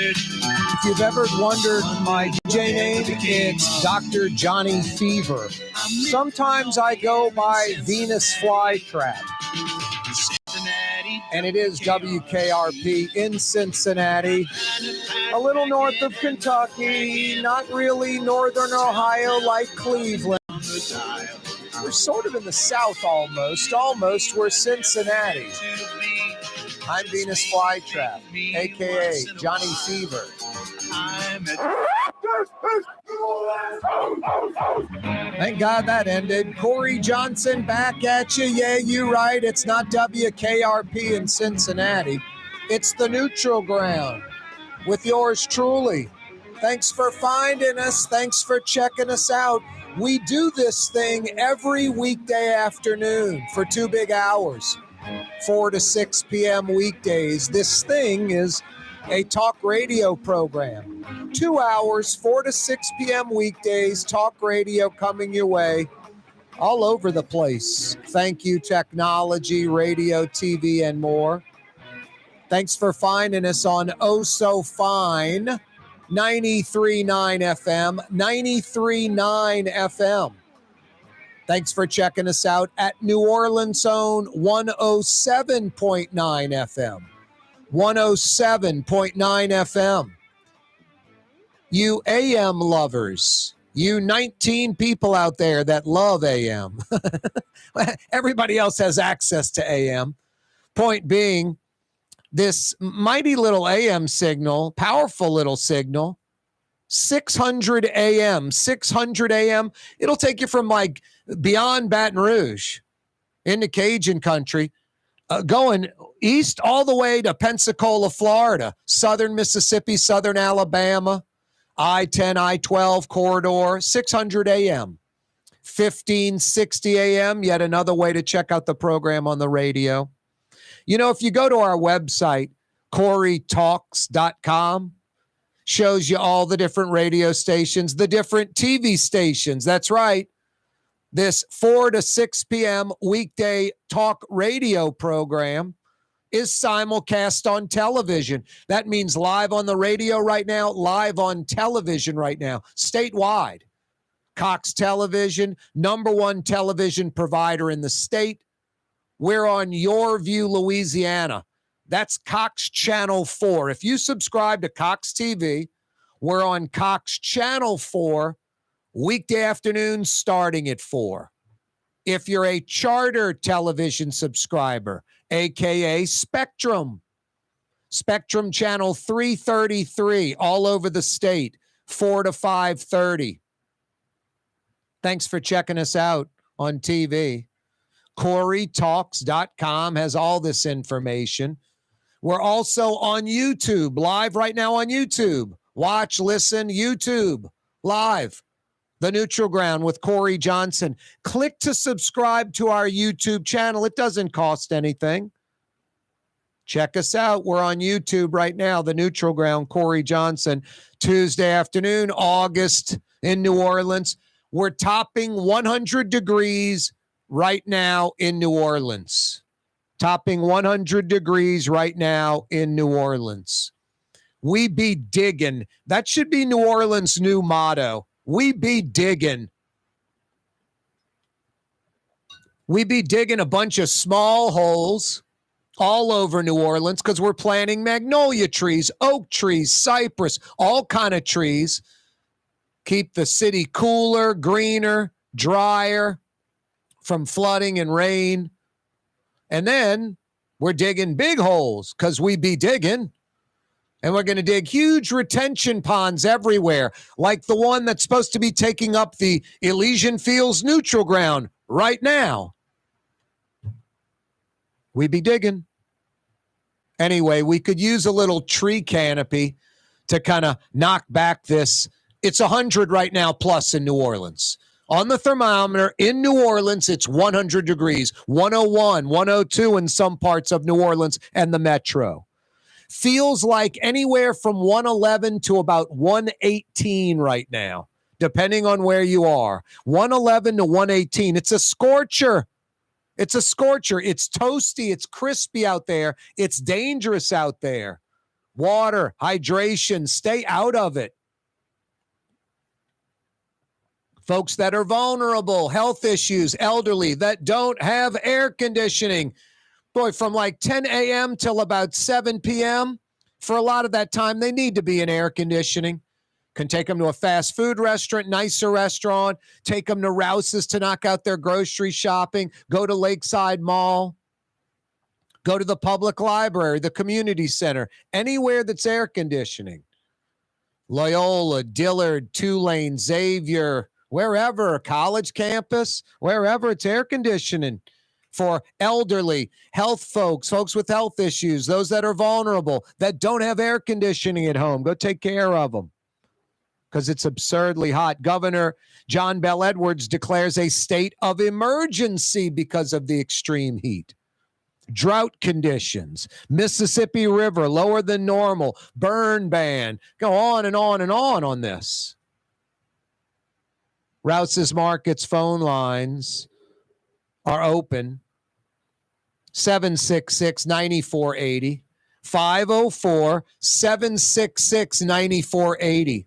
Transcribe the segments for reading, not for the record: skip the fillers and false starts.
If you've ever wondered my DJ name, it's Dr. Johnny Fever. Sometimes I go by Venus Flytrap. And it is WKRP in Cincinnati, a little north of Kentucky, not really northern Ohio like Cleveland. We're sort of in the south almost. We're Cincinnati. I'm Venus Flytrap, a.k.a. Johnny Fever. Thank God that ended. Corey Johnson back at you. Yeah, you're right. It's not WKRP in Cincinnati. It's the neutral ground with yours truly. Thanks for finding us. Thanks for checking us out. We do this thing every weekday afternoon for 2 big hours, 4 to 6 p.m. weekdays. This thing is a talk radio program. 2 hours, 4 to 6 p.m. weekdays, talk radio coming your way all over the place. Thank you, technology, radio, TV, and more. Thanks for finding us on Oh So Fine, 93.9 FM, 93.9 FM. Thanks for checking us out at New Orleans' own 107.9 FM. 107.9 FM. You AM lovers, you 19 people out there that love AM. Everybody else has access to AM. Point being, this mighty little AM signal, powerful little signal, 600 AM, 600 AM. It'll take you from like beyond Baton Rouge into Cajun country, going east all the way to Pensacola, Florida, southern Mississippi, southern Alabama, I-10, I-12 corridor, 600 AM, 1560 AM, yet another way to check out the program on the radio. You know, if you go to our website, KareTalks.com, shows you all the different radio stations, the different TV stations. That's right. This 4 to 6 p.m. weekday talk radio program is simulcast on television. That means live on the radio right now, live on television right now, statewide. Cox Television, #1 television provider in the state. We're on Yorview, Louisiana. That's Cox Channel 4. If you subscribe to Cox TV, we're on Cox Channel 4, weekday afternoons starting at 4. If you're a Charter television subscriber, a.k.a. Spectrum Channel 333, all over the state, 4 to 5:30. Thanks for checking us out on TV. KareTalks.com has all this information. We're also on YouTube, live right now on YouTube. Watch, listen, YouTube, live. The Neutral Ground with Corey Johnson. Click to subscribe to our YouTube channel. It doesn't cost anything. Check us out. We're on YouTube right now, The Neutral Ground, Corey Johnson. Tuesday afternoon, August in New Orleans. We're topping 100 degrees right now in New Orleans. Topping 100 degrees right now in New Orleans. We be digging. That should be New Orleans' new motto. We be digging. We be digging a bunch of small holes all over New Orleans because we're planting magnolia trees, oak trees, cypress, all kind of trees. Keep the city cooler, greener, drier from flooding and rain. And then we're digging big holes because we be digging. And we're going to dig huge retention ponds everywhere, like the one that's supposed to be taking up the Elysian Fields Neutral Ground right now. We be digging. Anyway, we could use a little tree canopy to kind of knock back this. It's 100 right now plus in New Orleans. On the thermometer in New Orleans, it's 100 degrees, 101, 102 in some parts of New Orleans and the metro. Feels like anywhere from 111 to about 118 right now, depending on where you are. 111 to 118. It's a scorcher. It's a scorcher. It's toasty. It's crispy out there. It's dangerous out there. water, hydration, stay out of it. Folks that are vulnerable, health issues, elderly that don't have air conditioning. Boy, from like 10 a.m. till about 7 p.m., for a lot of that time, they need to be in air conditioning. Can take them to a fast food restaurant, nicer restaurant, take them to Rouse's to knock out their grocery shopping, go to Lakeside Mall, go to the public library, the community center, anywhere that's air conditioning. Loyola, Dillard, Tulane, Xavier, wherever, college campus, wherever it's air conditioning for elderly, health folks, folks with health issues, those that are vulnerable, that don't have air conditioning at home. Go take care of them because it's absurdly hot. Governor John Bel Edwards declares a state of emergency because of the extreme heat. Drought conditions, Mississippi River lower than normal, burn ban, go on and on and on this. Rouse's Markets phone lines are open. 766-9480, 504-766-9480.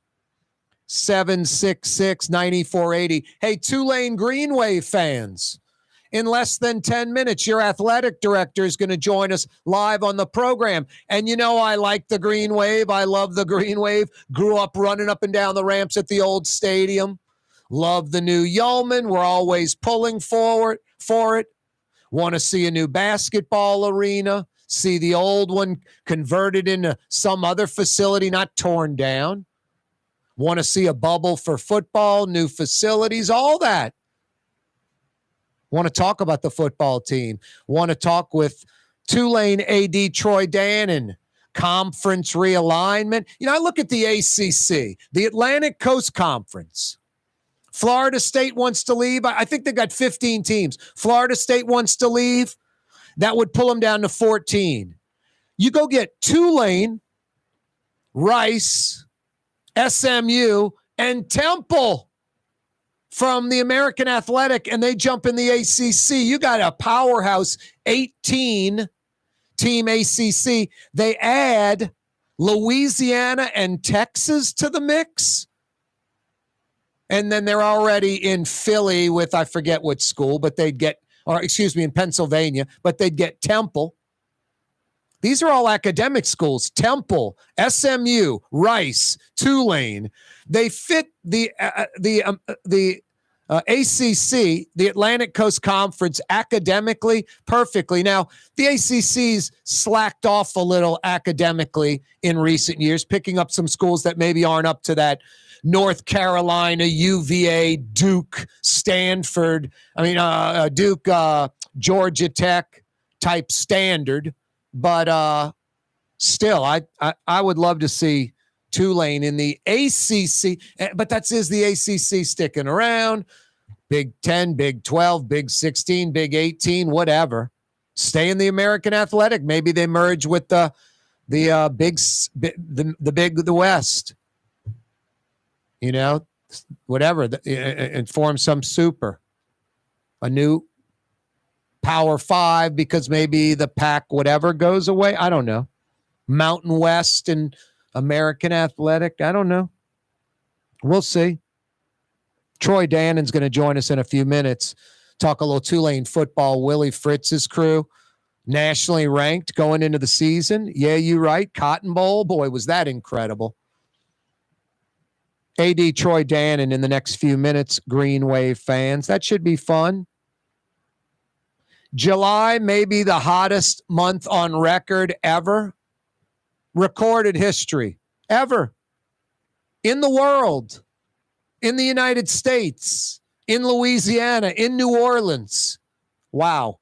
766-9480. Hey, Tulane Green Wave fans, in less than 10 minutes, your athletic director is going to join us live on the program. And you know I like the Green Wave. I love the Green Wave. Grew up running up and down the ramps at the old stadium. Love the new Yeoman. We're always pulling forward for it. Want to see a new basketball arena. See the old one converted into some other facility, not torn down. Want to see a bubble for football, new facilities, all that. Want to talk about the football team. Want to talk with Tulane AD Troy Dannen. Conference realignment. You know, I look at the ACC, the Atlantic Coast Conference. Florida State wants to leave. I think they got 15 teams. Florida State wants to leave. That would pull them down to 14. You go get Tulane, Rice, SMU, and Temple from the American Athletic, and they jump in the ACC. You got a powerhouse 18-team ACC. They add Louisiana and Texas to the mix. And then they're already in Philly with, I forget what school, but they'd get, or excuse me, in Pennsylvania, but they'd get Temple. These are all academic schools. Temple, SMU, Rice, Tulane. They fit the ACC, the Atlantic Coast Conference, academically perfectly. Now, the ACC's slacked off a little academically in recent years, picking up some schools that maybe aren't up to that North Carolina, UVA, Duke, Stanford, Duke, Georgia Tech type standard. But still, I would love to see Tulane in the ACC, but that is the ACC sticking around. Big 10, Big 12, Big 16, Big 18, whatever. Stay in the American Athletic. Maybe they merge with the West. You know, whatever, and form some super, a new Power Five, because maybe the Pac whatever goes away. I don't know. Mountain West and American Athletic. I don't know. We'll see. Troy Dannen's going to join us in a few minutes. Talk a little Tulane football. Willie Fritz's crew, nationally ranked going into the season. Yeah, you're right. Cotton Bowl. Boy, was that incredible. AD Troy Dannen in the next few minutes, Green Wave fans. That should be fun. July may be the hottest month on record ever. Recorded history ever. In the world. In the United States. In Louisiana. In New Orleans. Wow.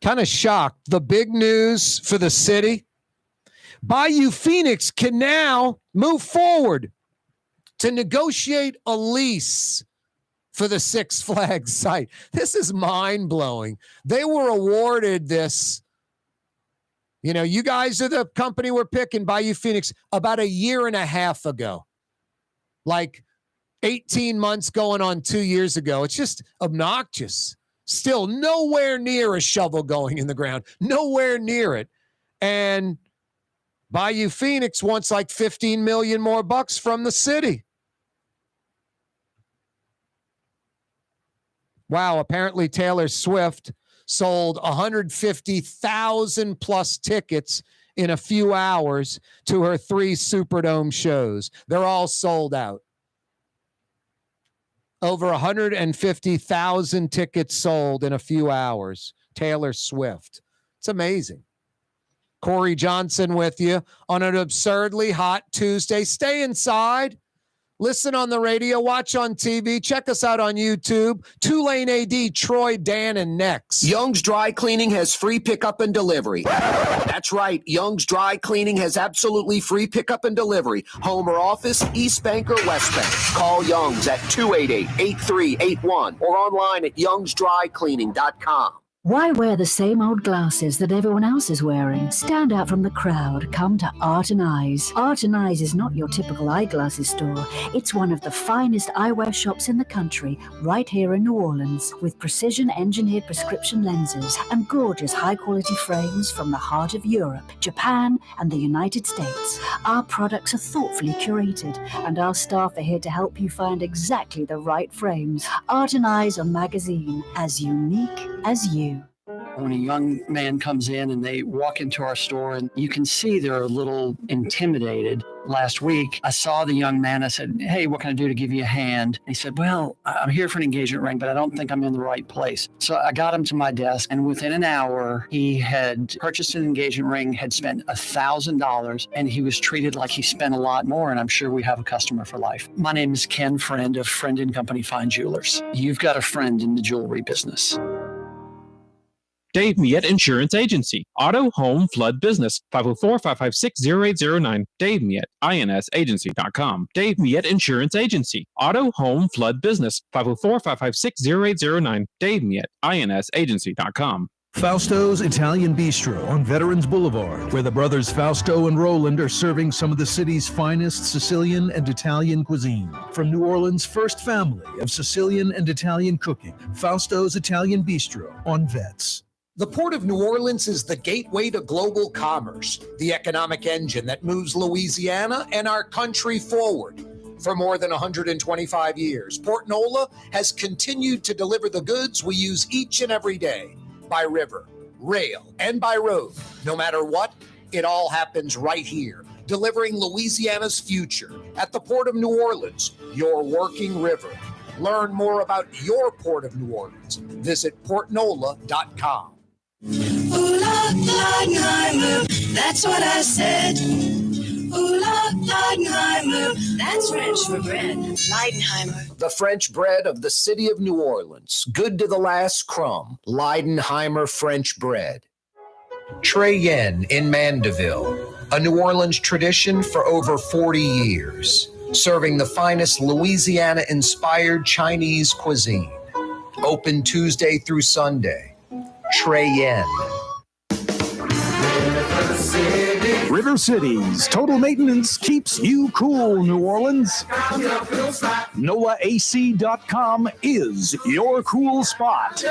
Kind of shocked. The big news for the city. Bayou Phoenix can now move forward to negotiate a lease for the Six Flags site. This is mind-blowing. They were awarded this. You know, you guys are the company we're picking, Bayou Phoenix, about a year and a half ago. Like 18 months going on 2 years ago. It's just obnoxious. Still nowhere near a shovel going in the ground. Nowhere near it. And Bayou Phoenix wants like $15 million more bucks from the city. Wow, apparently Taylor Swift sold 150,000 plus tickets in a few hours to her 3 Superdome shows. They're all sold out. Over 150,000 tickets sold in a few hours. Taylor Swift. It's amazing. Corey Johnson with you on an absurdly hot Tuesday. Stay inside. Listen on the radio, watch on TV, check us out on YouTube. Tulane AD Troy Dannen next. Young's Dry Cleaning has free pickup and delivery. That's right. Young's Dry Cleaning has absolutely free pickup and delivery. Home or office, East Bank or West Bank. Call Young's at 288-8381 or online at youngsdrycleaning.com. Why wear the same old glasses that everyone else is wearing? Stand out from the crowd. Come to Art and Eyes. Art and Eyes is not your typical eyeglasses store. It's one of the finest eyewear shops in the country, right here in New Orleans, with precision-engineered prescription lenses and gorgeous high-quality frames from the heart of Europe, Japan, and the United States. Our products are thoughtfully curated, and our staff are here to help you find exactly the right frames. Art and Eyes on magazine, as unique as you. When a young man comes in and they walk into our store and you can see they're a little intimidated. Last week, I saw the young man. I said, "Hey, what can I do to give you a hand?" And he said, "Well, I'm here for an engagement ring, but I don't think I'm in the right place." So I got him to my desk, and within an hour, he had purchased an engagement ring, had spent $1,000, and he was treated like he spent a lot more, and I'm sure we have a customer for life. My name is Ken Friend of Friend & Company Fine Jewelers. You've got a friend in the jewelry business. Dave Miette Insurance Agency. Auto, home, flood, business. 504-556-0809. Dave Miette, insagency.com. Dave Miette Insurance Agency. Auto, home, flood, business. 504-556-0809. Dave Miette, insagency.com. Fausto's Italian Bistro on Veterans Boulevard, where the brothers Fausto and Roland are serving some of the city's finest Sicilian and Italian cuisine. From New Orleans' first family of Sicilian and Italian cooking, Fausto's Italian Bistro on Vets. The Port of New Orleans is the gateway to global commerce, the economic engine that moves Louisiana and our country forward. For more than 125 years, Port Nola has continued to deliver the goods we use each and every day, by river, rail, and by road. No matter what, it all happens right here, delivering Louisiana's future at the Port of New Orleans, your working river. Learn more about your Port of New Orleans. Visit portnola.com. Ooh, Leidenheimer, that's what I said. Ooh, Leidenheimer, that's French for bread. Leidenheimer. The French bread of the city of New Orleans. Good to the last crumb. Leidenheimer French bread. Trey Yen in Mandeville. A New Orleans tradition for over 40 years. Serving the finest Louisiana-inspired Chinese cuisine. Open Tuesday through Sunday. Trey Yen. River Cities Total Maintenance keeps you cool, New Orleans. NOAAC.com is your cool spot.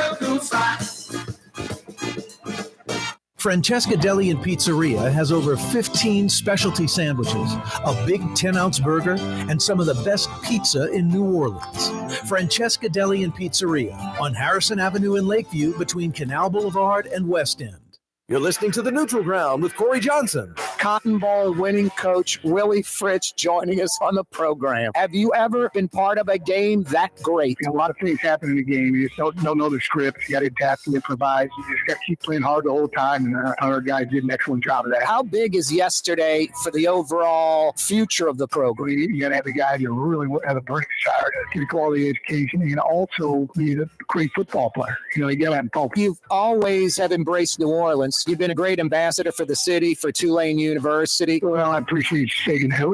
Francesca Deli and Pizzeria has over 15 specialty sandwiches, a big 10-ounce burger, and some of the best pizza in New Orleans. Francesca Deli and Pizzeria on Harrison Avenue in Lakeview between Canal Boulevard and West End. You're listening to The Neutral Ground with Corey Johnson. Cotton Bowl winning coach Willie Fritz joining us on the program. Have you ever been part of a game that great? A lot of things happen in the game. You just don't know the script. You got to adapt and improvise. You just got to keep playing hard the whole time, and our guys did an excellent job of that. How big is yesterday for the overall future of the program? You got to have the guys who really have a burning desire to get a quality education and also be a great football player. You got to have focus. You've always have embraced New Orleans. You've been a great ambassador for the city, for Tulane University. Well, I appreciate you saying that.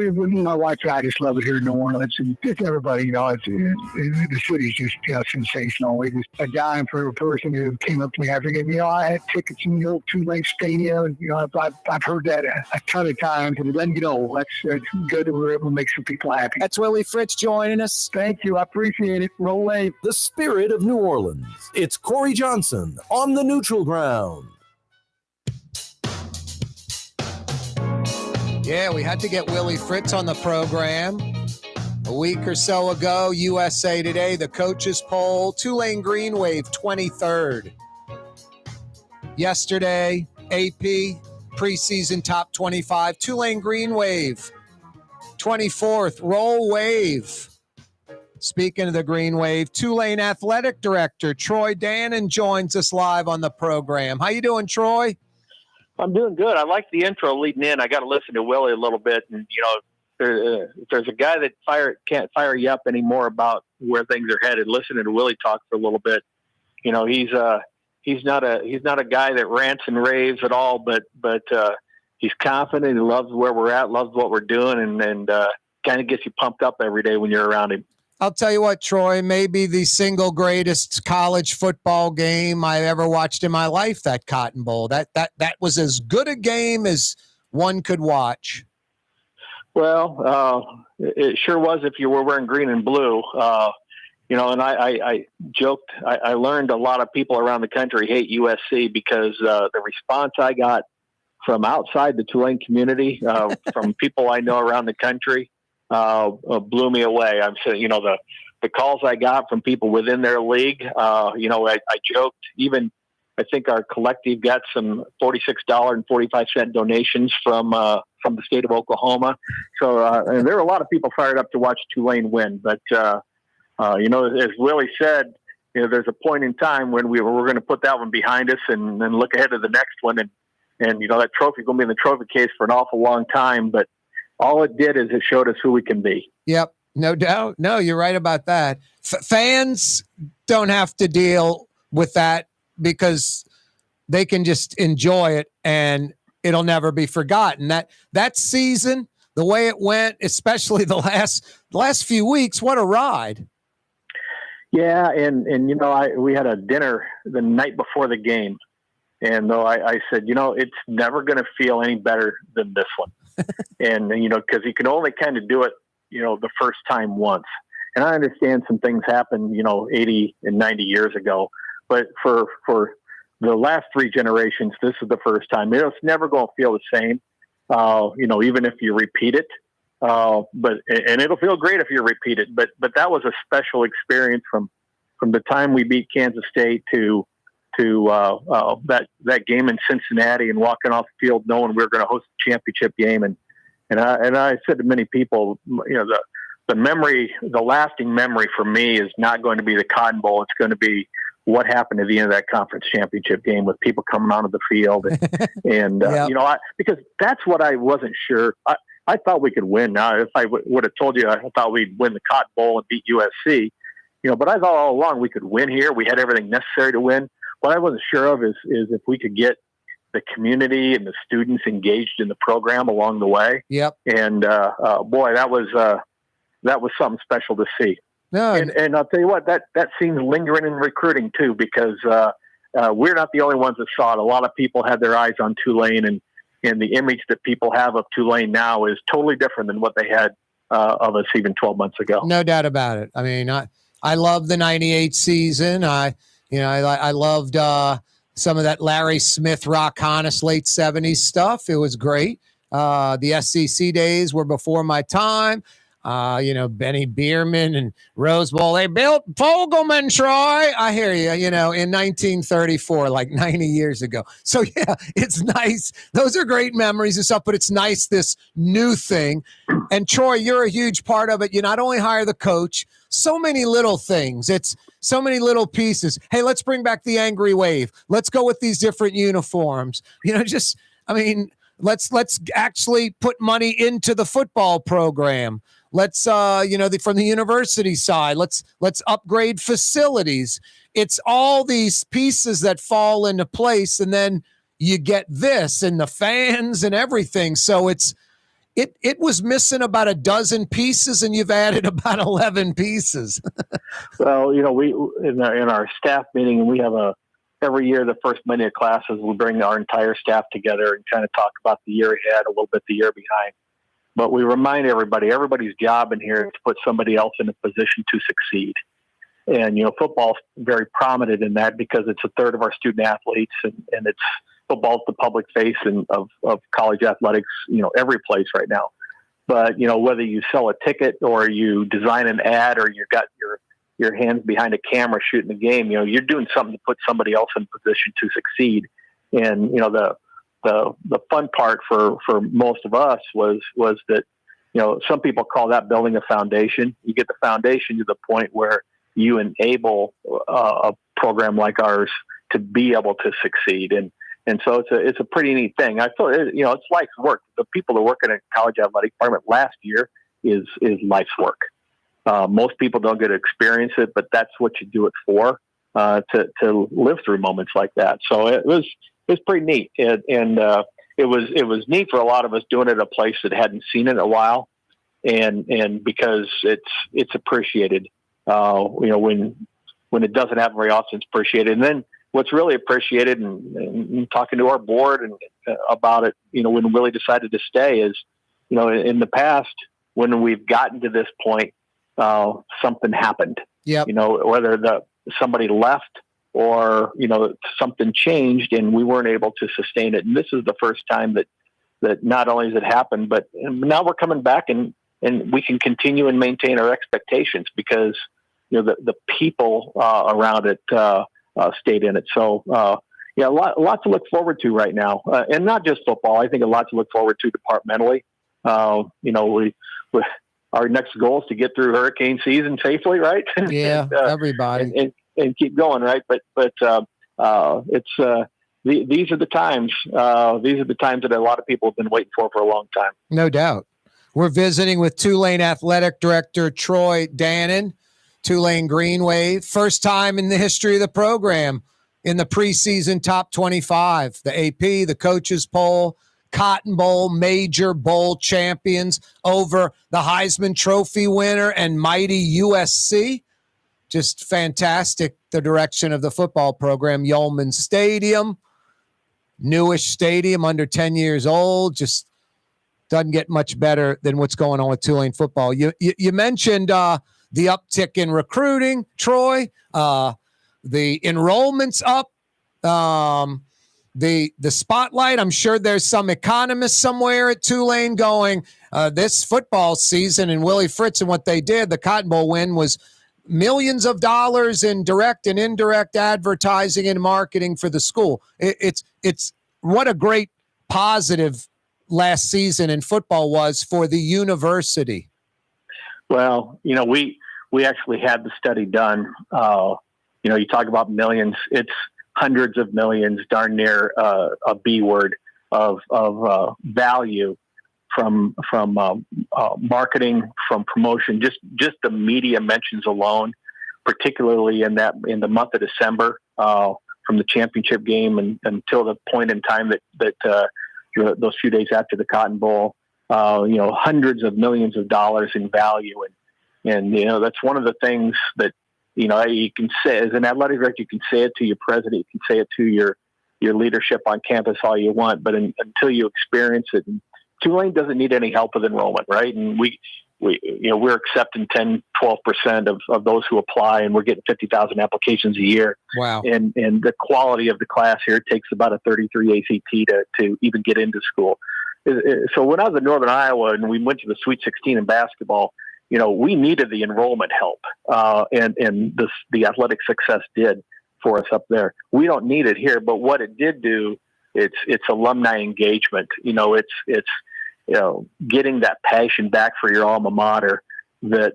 My wife and I just love it here in New Orleans, and just everybody, the city's just sensational. We just a dime for a person who came up to me after the game. I had tickets in the old Tulane Stadium, and I've heard that a ton of times, and then that's good that we're able to make some people happy. That's Willie Fritz joining us. Thank you, I appreciate it. Roll wave. The spirit of New Orleans. It's Corey Johnson on the neutral ground. Yeah, we had to get Willie Fritz on the program. A week or so ago, USA Today, the coaches poll, Tulane Green Wave, 23rd. Yesterday, AP, preseason top 25, Tulane Green Wave, 24th, Roll Wave. Speaking of the Green Wave, Tulane Athletic Director Troy Dannen joins us live on the program. How you doing, Troy? I'm doing good. I like the intro leading in. I got to listen to Willie a little bit. And, if there's a guy that can't fire you up anymore about where things are headed, listening to Willie talk for a little bit. He's not a guy that rants and raves at all, but he's confident. He loves where we're at, loves what we're doing, and kind of gets you pumped up every day when you're around him. I'll tell you what, Troy, maybe the single greatest college football game I ever watched in my life, that Cotton Bowl. That was as good a game as one could watch. Well, it sure was if you were wearing green and blue. And I joked, I learned a lot of people around the country hate USC because the response I got from outside the Tulane community, from people I know around the country, blew me away. I'm saying, the calls I got from people within their league, I joked, even I think our collective got some $46.45 donations from the state of Oklahoma. So, and there were a lot of people fired up to watch Tulane win, but, as Willie said, there's a point in time when we're going to put that one behind us and then look ahead to the next one. And that trophy is going to be in the trophy case for an awful long time, but all it did is it showed us who we can be. Yep, no doubt. No, you're right about that. Fans don't have to deal with that because they can just enjoy it and it'll never be forgotten. That season, the way it went, especially the last few weeks, what a ride. Yeah, and we had a dinner the night before the game, and I said, it's never going to feel any better than this one. And, because you can only kind of do it, the first time once. And I understand some things happened, 80 and 90 years ago. But for the last three generations, this is the first time. It's never going to feel the same, even if you repeat it. And it'll feel great if you repeat it. But that was a special experience from the time we beat Kansas State to that game in Cincinnati and walking off the field knowing we were going to host the championship game. And I said to many people, the memory, the lasting memory for me is not going to be the Cotton Bowl. It's going to be what happened at the end of that conference championship game with people coming onto the field. And yep. Because that's what I wasn't sure. I thought we could win. Now, if I would have told you, I thought we'd win the Cotton Bowl and beat USC, but I thought all along we could win here. We had everything necessary to win. What I wasn't sure of is if we could get the community and the students engaged in the program along the way. Yep. And boy, that was something special to see. No, and I'll tell you what, that seems lingering in recruiting too, because we're not the only ones that saw it. A lot of people had their eyes on Tulane, and the image that people have of Tulane now is totally different than what they had of us even 12 months ago. No doubt about it. I mean, I love the 98 season. I loved some of that Larry Smith, Rock Honest late 70s stuff. It was great. The SEC days were before my time. Benny Bierman and Rose Bowl. They built Fogelman, Troy. I hear you, in 1934, like 90 years ago. So, yeah, it's nice. Those are great memories and stuff, but it's nice, this new thing. And, Troy, you're a huge part of it. You not only hire the coach, so many little things. It's so many little pieces. Hey, let's bring back the Angry Wave. Let's go with these different uniforms. Let's actually put money into the football program. Let's, from the university side, let's upgrade facilities. It's all these pieces that fall into place. And then you get this and the fans and everything. So it was missing about a dozen pieces, and you've added about 11 pieces. Well, we in our staff meeting, and we have every year the first Monday of classes, we bring our entire staff together and kind of talk about the year ahead, a little bit the year behind. But we remind everybody's job in here is to put somebody else in a position to succeed. And, football's very prominent in that because it's a third of our student athletes, and it's football's the public face of college athletics, every place right now. But, whether you sell a ticket or you design an ad or you got your hands behind a camera shooting the game, you're doing something to put somebody else in position to succeed. And, the fun part for most of us was that, some people call that building a foundation. You get the foundation to the point where you enable a program like ours to be able to succeed. And so it's a pretty neat thing. I feel, it's life's work. The people that work in a college athletic department last year is life's work. Most people don't get to experience it, but that's what you do it for, to live through moments like that. So it was pretty neat. It was neat for a lot of us doing it at a place that hadn't seen it in a while. And because it's appreciated, when it doesn't happen very often, it's appreciated. And then what's really appreciated and talking to our board and about it, when we really decided to stay is, in the past, when we've gotten to this point, something happened, whether somebody left or, something changed and we weren't able to sustain it. And this is the first time that not only has it happened, but now we're coming back and we can continue and maintain our expectations because, the people around it stayed in it. So, a lot to look forward to right now. And not just football. I think a lot to look forward to departmentally. Our next goal is to get through hurricane season safely, right? Yeah, everybody. And keep going, right? But it's these are the times. These are the times that a lot of people have been waiting for a long time. No doubt. We're visiting with Tulane Athletic Director Troy Dannen, Tulane Green Wave. First time in the history of the program in the preseason top 25. The AP, the coaches poll, Cotton Bowl, major bowl champions over the Heisman Trophy winner and mighty USC. Just fantastic, the direction of the football program. Yulman Stadium, newish stadium, under 10 years old, just doesn't get much better than what's going on with Tulane football. You mentioned the uptick in recruiting, Troy. The enrollment's up. The spotlight, I'm sure there's some economist somewhere at Tulane going, this football season and Willie Fritz and what they did, the Cotton Bowl win was millions of dollars in direct and indirect advertising and marketing for the school. It's what a great positive last season in football was for the university. Well, we actually had the study done. You talk about millions, it's hundreds of millions, darn near a B word of value from marketing, from promotion, just the media mentions alone, particularly in the month of December, from the championship game until the point in time that those few days after the Cotton Bowl, hundreds of millions of dollars in value, and that's one of the things that you can say as an athletic director. You can say it to your president, you can say it to your leadership on campus all you want, but until you experience it, and Tulane doesn't need any help with enrollment, right? And we're accepting 10-12% of those who apply, and we're getting 50,000 applications a year. Wow! And the quality of the class here takes about a 33 ACT to even get into school. So when I was in Northern Iowa and we went to the Sweet 16 in basketball, we needed the enrollment help, and the athletic success did for us up there. We don't need it here, but what it did do, it's alumni engagement. It's getting that passion back for your alma mater that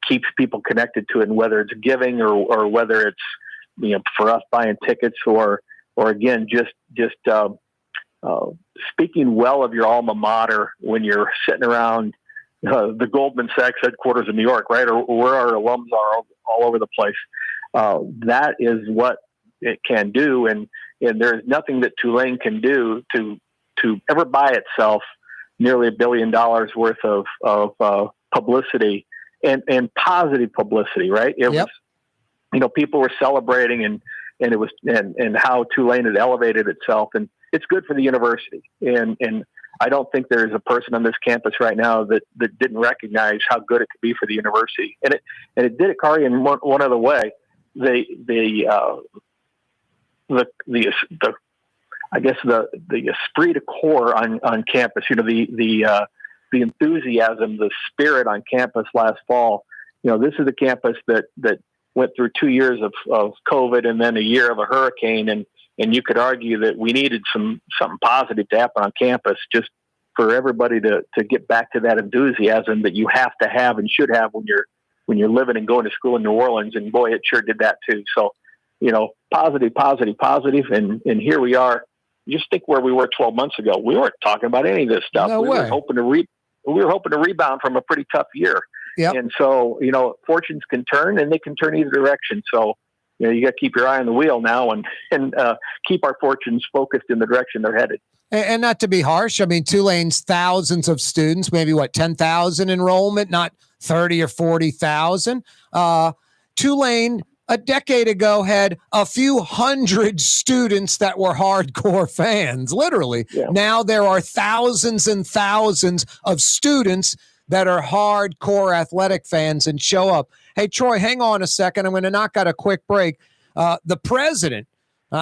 keeps people connected to it, and whether it's giving or whether it's for us buying tickets or again just speaking well of your alma mater when you're sitting around the Goldman Sachs headquarters in New York, right, or where our alums are all over the place. That is what it can do, and there's nothing that Tulane can do to ever buy itself nearly $1 billion worth of publicity and positive publicity, right? It was, people were celebrating and it was, and how Tulane had elevated itself, and it's good for the university. And I don't think there's a person on this campus right now that didn't recognize how good it could be for the university. And it did it, Kaare, in one other way. The esprit de corps on campus, the enthusiasm, the spirit on campus last fall. This is a campus that went through 2 years of COVID and then a year of a hurricane. And you could argue that we needed something positive to happen on campus, just for everybody to get back to that enthusiasm that you have to have and should have when you're living and going to school in New Orleans. And boy, it sure did that too. So, positive. And here we are. Just think where we were 12 months ago. We weren't talking about any of this stuff. No we way. were hoping to rebound from a pretty tough year. Yep. And so, fortunes can turn, and they can turn either direction. So, you got to keep your eye on the wheel now and keep our fortunes focused in the direction they're headed. And not to be harsh, I mean, Tulane's thousands of students, maybe 10,000 enrollment, not 30 or 40,000. Tulane a decade ago had a few hundred students that were hardcore fans, literally. Yeah. Now there are thousands and thousands of students that are hardcore athletic fans and show up. Hey, Troy, hang on a second. I'm going to knock out a quick break. The president,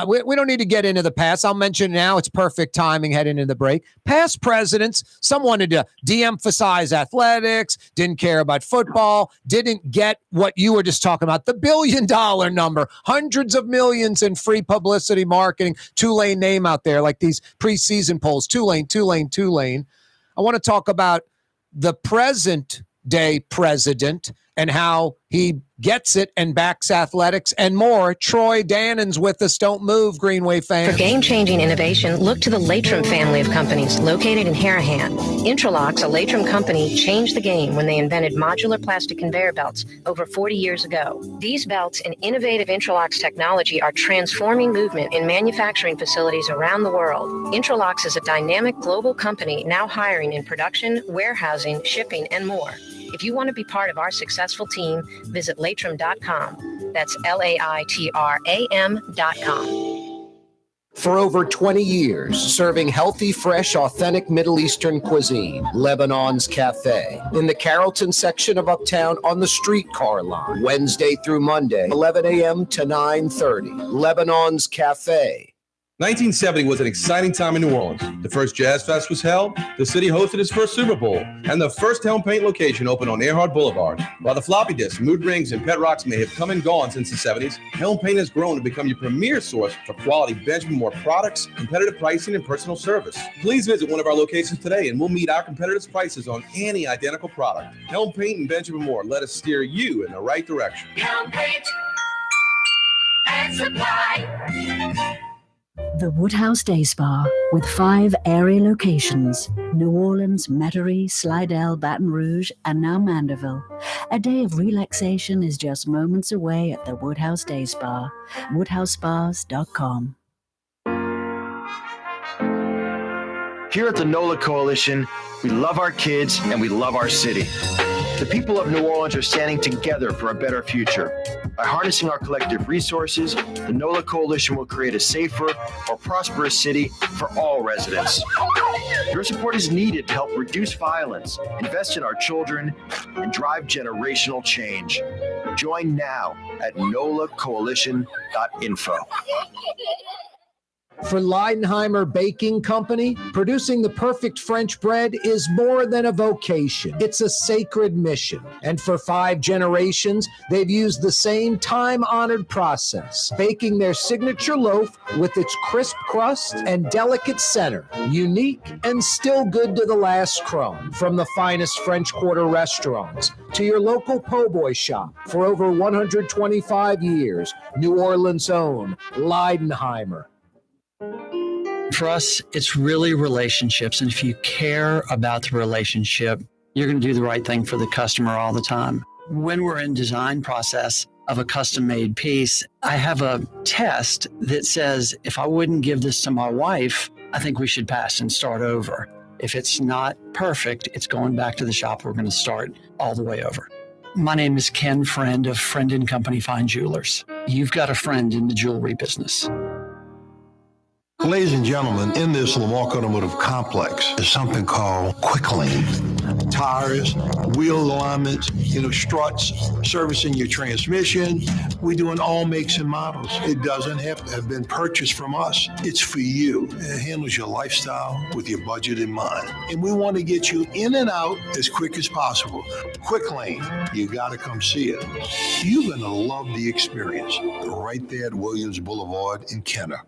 we don't need to get into the past. I'll mention now. It's perfect timing heading into the break. Past presidents, some wanted to de-emphasize athletics, didn't care about football, didn't get what you were just talking about, the $1 billion number, hundreds of millions in free publicity marketing, Tulane name out there, like these preseason polls, Tulane. I want to talk about the present day president and how he gets it and backs athletics and more. Troy Dannen's with us. Don't move, Greenway fans. For game-changing innovation, look to the Latrim family of companies located in Harahan. Intralocks, a Latrim company, changed the game when they invented modular plastic conveyor belts over 40 years ago. These belts and innovative Intralocks technology are transforming movement in manufacturing facilities around the world. Intralocks is a dynamic global company now hiring in production, warehousing, shipping, and more. If you want to be part of our successful team, visit Latrim.com. That's LAITRAM.com. For over 20 years, serving healthy, fresh, authentic Middle Eastern cuisine, Lebanon's Cafe. In the Carrollton section of Uptown on the streetcar line, Wednesday through Monday, 11 a.m. to 9:30. Lebanon's Cafe. 1970 was an exciting time in New Orleans. The first Jazz Fest was held, the city hosted its first Super Bowl, and the first Helm Paint location opened on Earhart Boulevard. While the floppy disks, mood rings, and pet rocks may have come and gone since the 70s, Helm Paint has grown to become your premier source for quality Benjamin Moore products, competitive pricing, and personal service. Please visit one of our locations today and we'll meet our competitors' prices on any identical product. Helm Paint and Benjamin Moore, let us steer you in the right direction. Helm Paint and Supply. The Woodhouse Day Spa, with 5 area locations, New Orleans, Metairie, Slidell, Baton Rouge, and now Mandeville. A day of relaxation is just moments away at the Woodhouse Day Spa, woodhousespas.com. Here at the NOLA Coalition, we love our kids and we love our city. The people of New Orleans are standing together for a better future. By harnessing our collective resources, the NOLA Coalition will create a safer, more prosperous city for all residents. Your support is needed to help reduce violence, invest in our children, and drive generational change. Join now at nolacoalition.info. For Leidenheimer Baking Company, producing the perfect French bread is more than a vocation. It's a sacred mission. And for 5 generations, they've used the same time-honored process, baking their signature loaf with its crisp crust and delicate center, unique and still good to the last crumb. From the finest French Quarter restaurants to your local po' boy shop, for over 125 years, New Orleans' own Leidenheimer. For us, it's really relationships. And if you care about the relationship, you're going to do the right thing for the customer all the time. When we're in design process, of a custom-made piece. I have a test that says if I wouldn't give this to my wife, I think we should pass and start over. If it's not perfect, it's going back to the shop. We're going to start all the way over. My name is Ken Friend of Friend & Company Fine Jewelers. You've got a friend in the jewelry business. Ladies and gentlemen, in this Lamarck Automotive Complex is something called Quick Lane. Tires, wheel alignments, struts, servicing your transmission. We're doing all makes and models. It doesn't have to have been purchased from us. It's for you. It handles your lifestyle with your budget in mind. And we want to get you in and out as quick as possible. Quick Lane, you got to come see it. You're going to love the experience right there at Williams Boulevard in Kenner.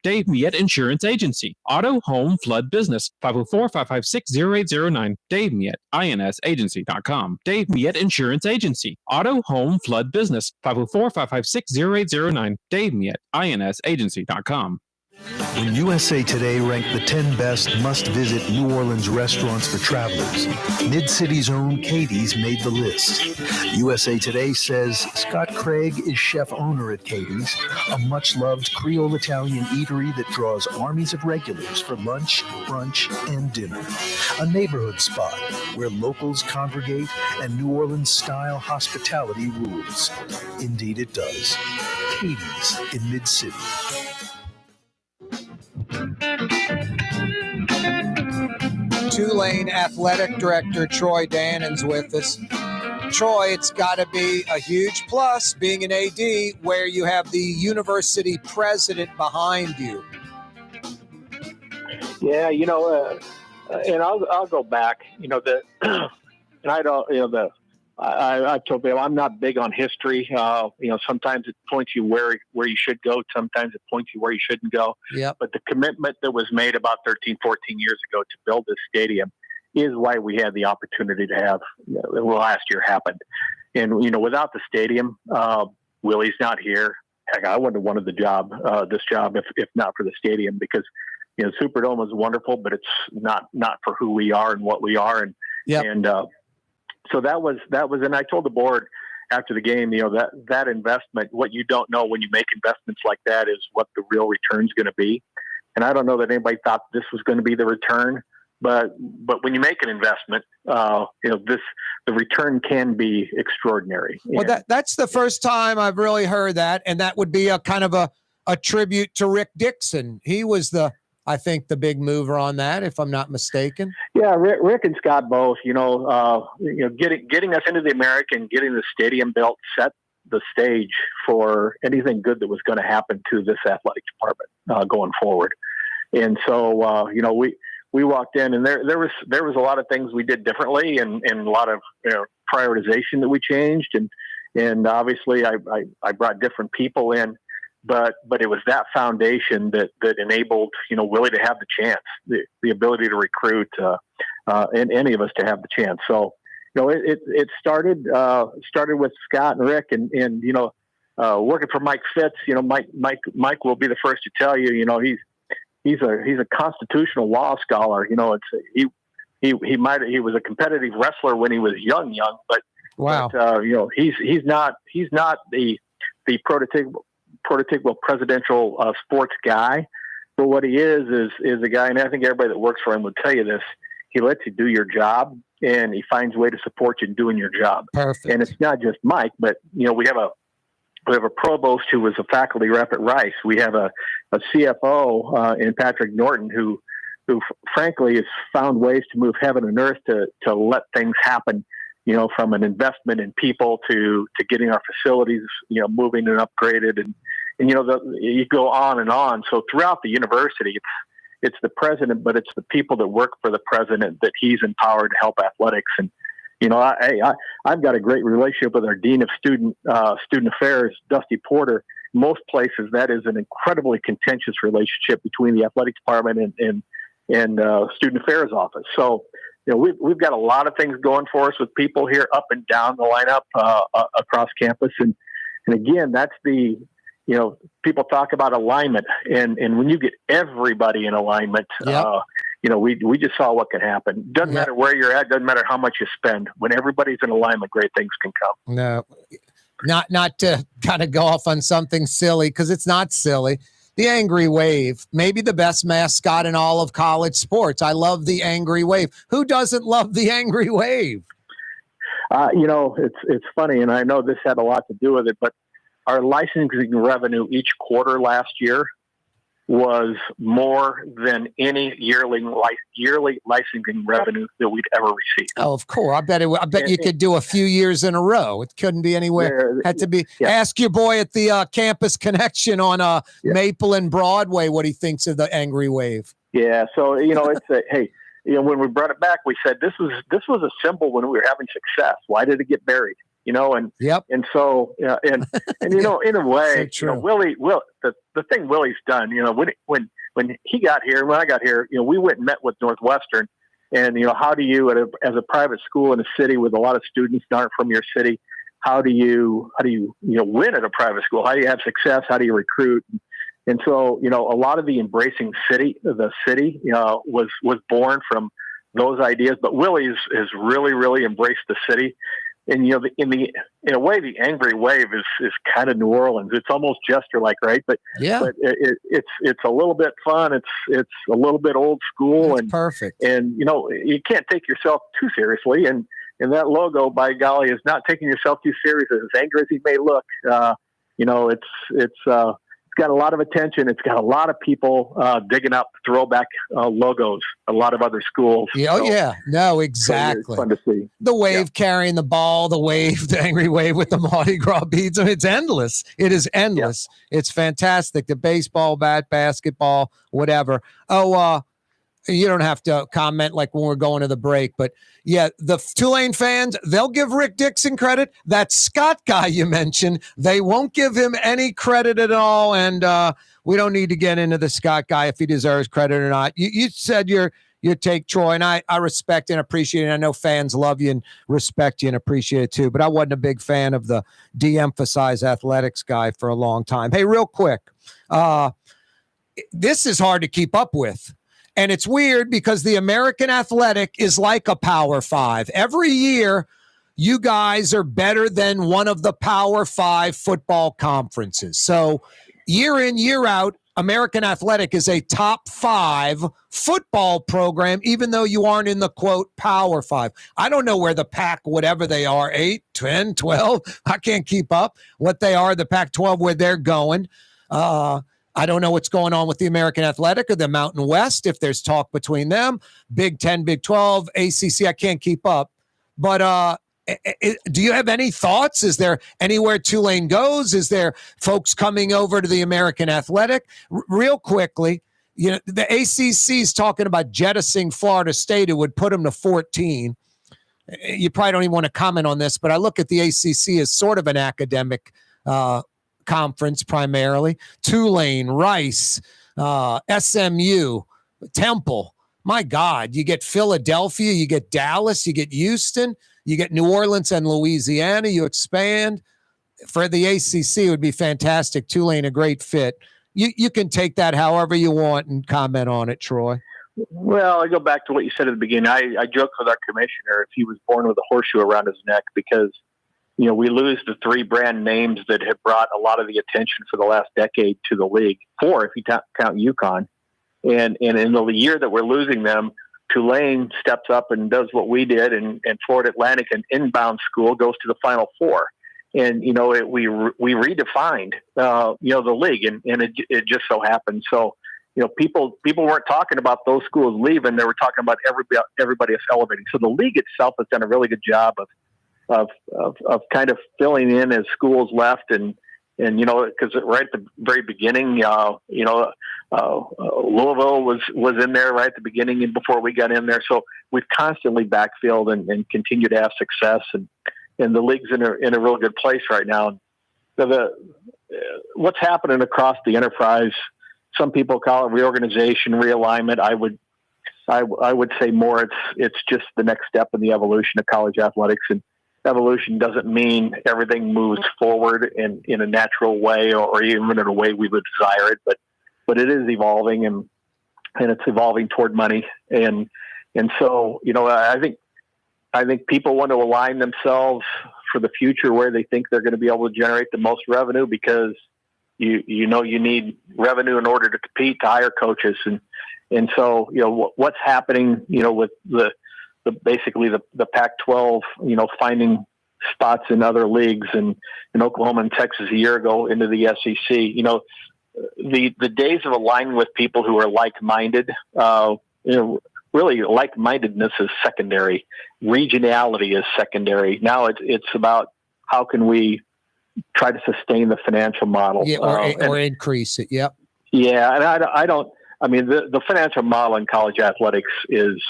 Dave Miette Insurance Agency. Auto, home, flood, business. 504-556-0809. Dave Miette, INSagency.com. Dave Miette Insurance Agency. Auto, home, flood, business. 504-556-0809. Dave Miette, INSagency.com. When USA Today ranked the 10 best must-visit New Orleans restaurants for travelers, Mid-City's own Katie's made the list. USA Today says Scott Craig is chef-owner at Katie's, a much-loved Creole Italian eatery that draws armies of regulars for lunch, brunch, and dinner. A neighborhood spot where locals congregate and New Orleans-style hospitality rules. Indeed it does. Katie's in Mid-City. Tulane Athletic Director Troy Dannen's with us. Troy, it's got to be a huge plus being an AD where you have the university president behind you. Yeah, and I'll go back. And I don't. I told Bill I'm not big on history. Sometimes it points you where you should go. Sometimes it points you where you shouldn't go. Yep. But the commitment that was made about 13, 14 years ago to build this stadium is why we had the opportunity to have last year happened. And, without the stadium, Willie's not here. Heck, I wouldn't have wanted this job if not for the stadium because, Superdome is wonderful, but it's not for who we are and what we are. So that was, and I told the board after the game, that investment, what you don't know when you make investments like that is what the real return is going to be. And I don't know that anybody thought this was going to be the return, but when you make an investment, the return can be extraordinary. Well, that's the first time I've really heard that. And that would be a kind of a tribute to Rick Dixon. He was I think the big mover on that, if I'm not mistaken. Yeah, Rick and Scott both. Getting us into the American, getting the stadium built, set the stage for anything good that was going to happen to this athletic department going forward. And so, we walked in, and there was a lot of things we did differently, and a lot of prioritization that we changed, and obviously I brought different people in. But it was that foundation that enabled, Willie to have the chance, the ability to recruit, and any of us to have the chance. So, it started with Scott and Rick and working for Mike Fitz, Mike will be the first to tell you, he's a constitutional law scholar. He was a competitive wrestler when he was young, but wow. But, he's not the prototypical presidential sports guy, but what he is a guy, and I think everybody that works for him would tell you this. He lets you do your job, and he finds a way to support you in doing your job. Perfect. And it's not just Mike, but we have a provost who was a faculty rep at Rice. We have a CFO in Patrick Norton who frankly has found ways to move heaven and earth to let things happen. From an investment in people to getting our facilities, moving and upgraded, and you go on and on. So throughout the university, it's the president, but it's the people that work for the president that he's empowered to help athletics. And I've got a great relationship with our dean of student affairs, Dusty Porter. Most places that is an incredibly contentious relationship between the athletic department and student affairs office. So. We've got a lot of things going for us with people here up and down the lineup across campus. And again, that's people talk about alignment. And when you get everybody in alignment, yep. We just saw what could happen. Doesn't matter where you're at. Doesn't matter how much you spend. When everybody's in alignment, great things can come. No. not to kind of go off on something silly, because it's not silly. The Angry Wave, maybe the best mascot in all of college sports. I love the Angry Wave. Who doesn't love the Angry Wave? It's funny, and I know this had a lot to do with it, but our licensing revenue each quarter last year was more than any yearly licensing revenue that we'd ever received. Oh, of course. I bet you could do a few years in a row. It couldn't be anywhere. Had to be. Yeah. Ask your boy at the Campus Connection on Maple and Broadway what he thinks of the Angry Wave. Yeah. So it's hey. When we brought it back, we said this was a symbol when we were having success. Why did it get buried? And so in a way, so Willie, the thing Willie's done, when he got here, when I got here, we went and met with Northwestern, and how do you, as a private school in a city with a lot of students that aren't from your city, how do you win at a private school? How do you have success? How do you recruit? And so, a lot of the embracing the city was born from those ideas. But Willie has really, really embraced the city. And in a way, the Angry Wave is kind of New Orleans. It's almost Jester-like, right? But but it's a little bit fun. It's a little bit old school. That's and perfect. And you can't take yourself too seriously. And that logo, by golly, is not taking yourself too seriously. As angry as he may look, it's got a lot of attention. It's got a lot of people digging up throwback logos, a lot of other schools. Yeah, no, exactly. So it's fun to see. The wave carrying the ball, the Angry Wave with the Mardi Gras beads. I mean, it's endless. It is endless. Yeah. It's fantastic. The baseball bat, basketball, whatever. Oh, you don't have to comment like when we're going to the break, but yeah, the Tulane fans, they'll give Rick Dixon credit. That Scott guy you mentioned, they won't give him any credit at all. And we don't need to get into the Scott guy if he deserves credit or not. You said your take, Troy, and I respect and appreciate it. I know fans love you and respect you and appreciate it too, but I wasn't a big fan of the de-emphasize athletics guy for a long time. Hey, real quick, this is hard to keep up with. And it's weird because the American Athletic is like a Power Five. Every year, you guys are better than one of the Power Five football conferences. So year in, year out, American Athletic is a top 5 football program, even though you aren't in the, quote, Power 5. I don't know where the Pac, whatever they are, 8, 10, 12. I can't keep up what they are, the Pac-12, where they're going. I don't know what's going on with the American Athletic or the Mountain West, if there's talk between them. Big 10, Big 12, ACC, I can't keep up. But do you have any thoughts? Is there anywhere Tulane goes? Is there folks coming over to the American Athletic? Real quickly, the ACC is talking about jettisoning Florida State. It would put them to 14. You probably don't even want to comment on this, but I look at the ACC as sort of an academic conference primarily. Tulane, Rice, SMU, Temple. My God, you get Philadelphia, you get Dallas, you get Houston, you get New Orleans and Louisiana. You expand. For the ACC, it would be fantastic. Tulane, a great fit. You can take that however you want and comment on it, Troy. Well, I go back to what you said at the beginning. I joked with our commissioner if he was born with a horseshoe around his neck, because we lose the 3 brand names that have brought a lot of the attention for the last decade to the league. 4, if you count UConn. And in the year that we're losing them, Tulane steps up and does what we did, and Florida Atlantic, an inbound school, goes to the Final Four. And, we redefined, the league, and it just so happened. So, people weren't talking about those schools leaving. They were talking about everybody else elevating. So the league itself has done a really good job of kind of filling in as schools left, and because right at the very beginning, Louisville was in there right at the beginning and before we got in there. So we've constantly backfilled and continue to have success, and the league's in a real good place right now. What's happening across the enterprise, some people call it reorganization, realignment. I would say more it's just the next step in the evolution of college athletics. And evolution doesn't mean everything moves forward in a natural way or even in a way we would desire it, but it is evolving, and it's evolving toward money. And so, I think people want to align themselves for the future where they think they're going to be able to generate the most revenue, because you need revenue in order to compete, to hire coaches. And so, what's happening, with basically the Pac-12, finding spots in other leagues and in Oklahoma and Texas a year ago into the SEC, the days of aligning with people who are like-minded, really like-mindedness is secondary. Regionality is secondary. Now it's about how can we try to sustain the financial model, or increase it. Yep. Yeah. And the financial model in college athletics is,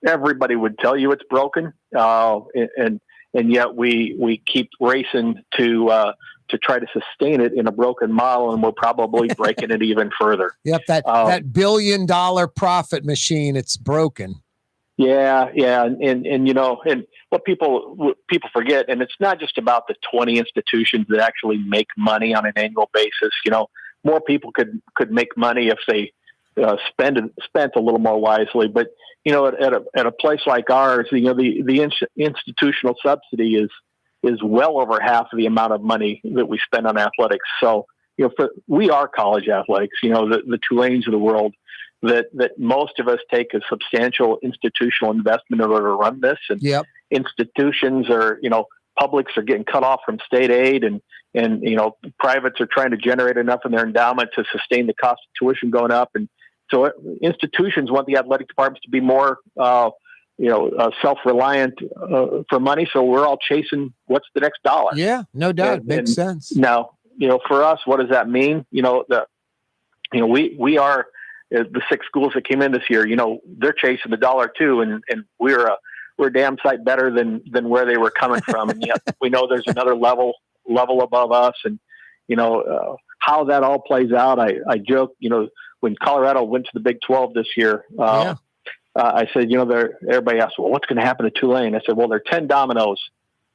everybody would tell you it's broken. And yet we keep racing to try to sustain it in a broken model, and we're probably breaking it even further. Yep, that $1 billion profit machine, it's broken. Yeah, and what people forget, and it's not just about the 20 institutions that actually make money on an annual basis. More people could make money if they spent a little more wisely. But at a place like ours, the institutional subsidy is well over half of the amount of money that we spend on athletics. So, we are college athletics, the Tulanes of the world, that most of us take a substantial institutional investment in order to run this. And institutions are, publics are getting cut off from state aid, and privates are trying to generate enough in their endowment to sustain the cost of tuition going up. And so institutions want the athletic departments to be more, self-reliant for money. So we're all chasing what's the next dollar. Yeah, no doubt. Makes sense. Now, for us, what does that mean? We are the 6 schools that came in this year, they're chasing the dollar too. And we're a damn sight better than where they were coming from. And yet we know there's another level above us. And, how that all plays out. I joke, when Colorado went to the Big 12 this year, I said, everybody asked, well, what's going to happen to Tulane? I said, well, there are 10 dominoes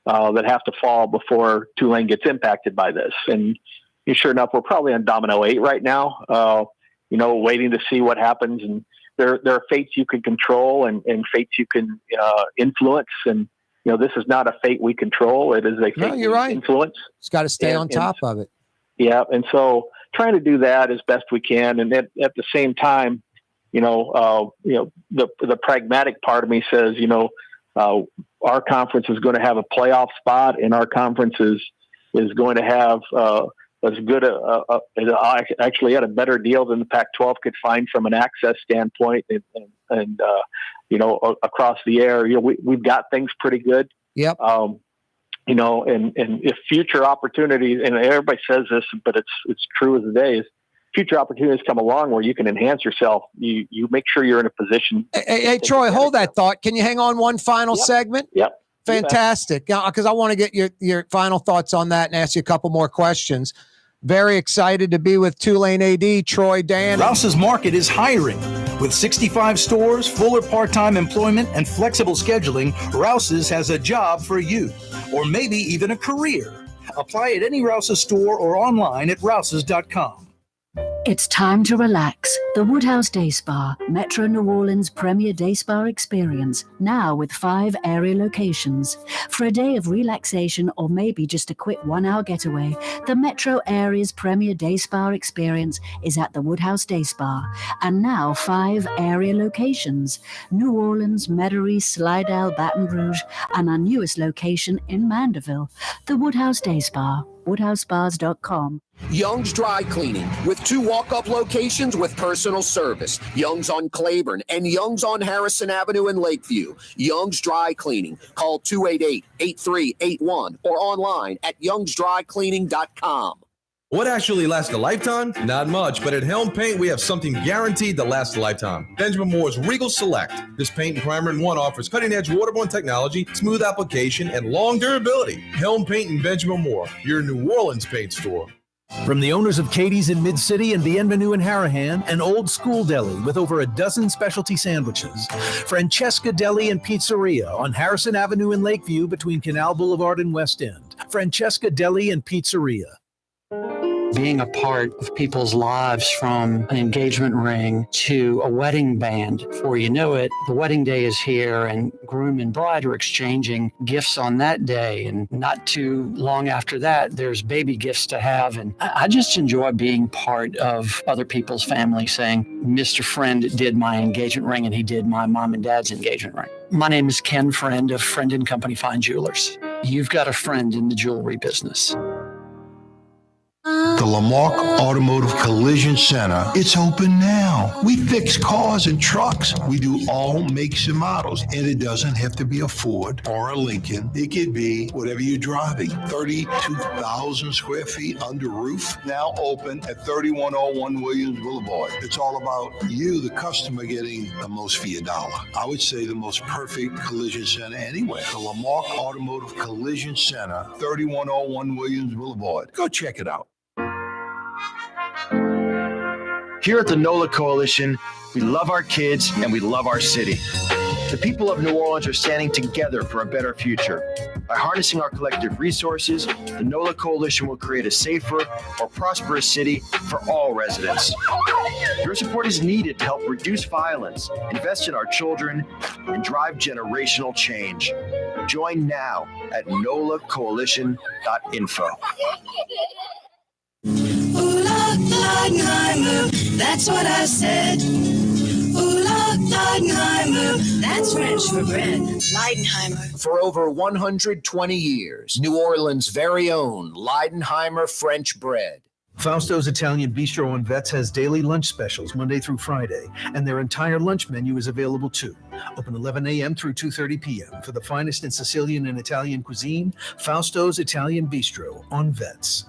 that have to fall before Tulane gets impacted by this. And sure enough, we're probably on domino 8 right now, waiting to see what happens. And there are fates you can control and fates you can influence. And, this is not a fate we control. It is a fate we influence. It's got to stay on top of it. Yeah. And so trying to do that as best we can. And at the same time, the pragmatic part of me says, our conference is going to have a playoff spot, and our conference is going to have as good actually had a better deal than the Pac-12 could find from an access standpoint, and across the air, we've got things pretty good. Yep. And if future opportunities, and everybody says this, but it's true as the day is, future opportunities come along where you can enhance yourself, you make sure you're in a position. Hey, Troy, hold that thought. Can you hang on one final segment? Yep. Fantastic. Because I want to get your final thoughts on that and ask you a couple more questions. Very excited to be with Tulane AD, Troy Dannen. Rouse's Market is hiring. With 65 stores, fuller part-time employment, and flexible scheduling, Rouse's has a job for you, or maybe even a career. Apply at any Rouse's store or online at rouses.com. It's time to relax. The Woodhouse Day Spa, Metro New Orleans' premier day spa experience, now with 5 area locations. For a day of relaxation or maybe just a quick 1-hour getaway, the Metro area's premier day spa experience is at the Woodhouse Day Spa, and now 5 area locations: New Orleans, Metairie, Slidell, Baton Rouge, and our newest location in Mandeville. The Woodhouse Day Spa, woodhousespas.com. Young's Dry Cleaning, with 2 walk-up locations with personal service. Young's on Claiborne and Young's on Harrison Avenue in Lakeview. Young's Dry Cleaning. Call 288-8381 or online at youngsdrycleaning.com. What actually lasts a lifetime? Not much, but at Helm Paint, we have something guaranteed to last a lifetime. Benjamin Moore's Regal Select. This paint and primer in one offers cutting-edge waterborne technology, smooth application, and long durability. Helm Paint and Benjamin Moore, your New Orleans paint store. From the owners of Katie's in Mid-City and Bienvenue in Harahan, an old school deli with over a dozen specialty sandwiches. Francesca Deli and Pizzeria on Harrison Avenue in Lakeview between Canal Boulevard and West End. Francesca Deli and Pizzeria. being a part of people's lives, from an engagement ring to a wedding band. Before you know it, the wedding day is here and groom and bride are exchanging gifts on that day. And not too long after that, there's baby gifts to have. And I just enjoy being part of other people's family, saying, Mr. Friend did my engagement ring and he did my mom and dad's engagement ring. My name is Ken Friend of Friend & Company Fine Jewelers. You've got a friend in the jewelry business. The Lamarck Automotive Collision Center, it's open now. We fix cars and trucks. We do all makes and models. And it doesn't have to be a Ford or a Lincoln. It could be whatever you're driving. 32,000 square feet under roof, now open at 3101 Williams Boulevard. It's all about you, the customer, getting the most for your dollar. I would say the most perfect collision center anywhere. The Lamarck Automotive Collision Center, 3101 Williams Boulevard. Go check it out. Here at the NOLA Coalition, we love our kids and we love our city. The people of New Orleans are standing together for a better future. By harnessing our collective resources, the NOLA Coalition will create a safer, more prosperous city for all residents. Your support is needed to help reduce violence, invest in our children, and drive generational change. Join now at nolacoalition.info. Ooh, Leidenheimer, that's what I said. Ooh, Leidenheimer, that's French for bread. Leidenheimer. For over 120 years, New Orleans' very own Leidenheimer French bread. Fausto's Italian Bistro on Vets has daily lunch specials Monday through Friday, and their entire lunch menu is available too. Open 11 a.m. through 2:30 p.m. For the finest in Sicilian and Italian cuisine, Fausto's Italian Bistro on Vets.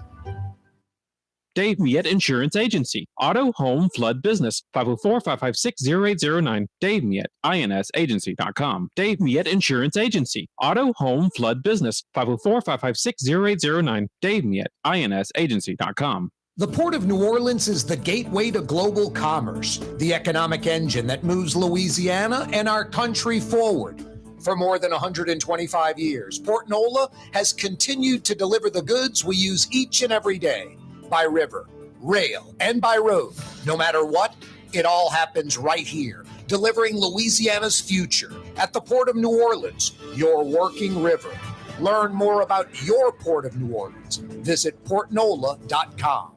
Dave Miette Insurance Agency. Auto, home, flood, business. 504-556-0809. Dave Miette, insagency.com. Dave Miette Insurance Agency. Auto, home, flood, business. 504-556-0809. Dave Miette, insagency.com. The Port of New Orleans is the gateway to global commerce, the economic engine that moves Louisiana and our country forward. For more than 125 years, Port Nola has continued to deliver the goods we use each and every day. By river, rail, and by road. No matter what, it all happens right here, delivering Louisiana's future at the Port of New Orleans, your working river. Learn more about your Port of New Orleans. Visit portnola.com.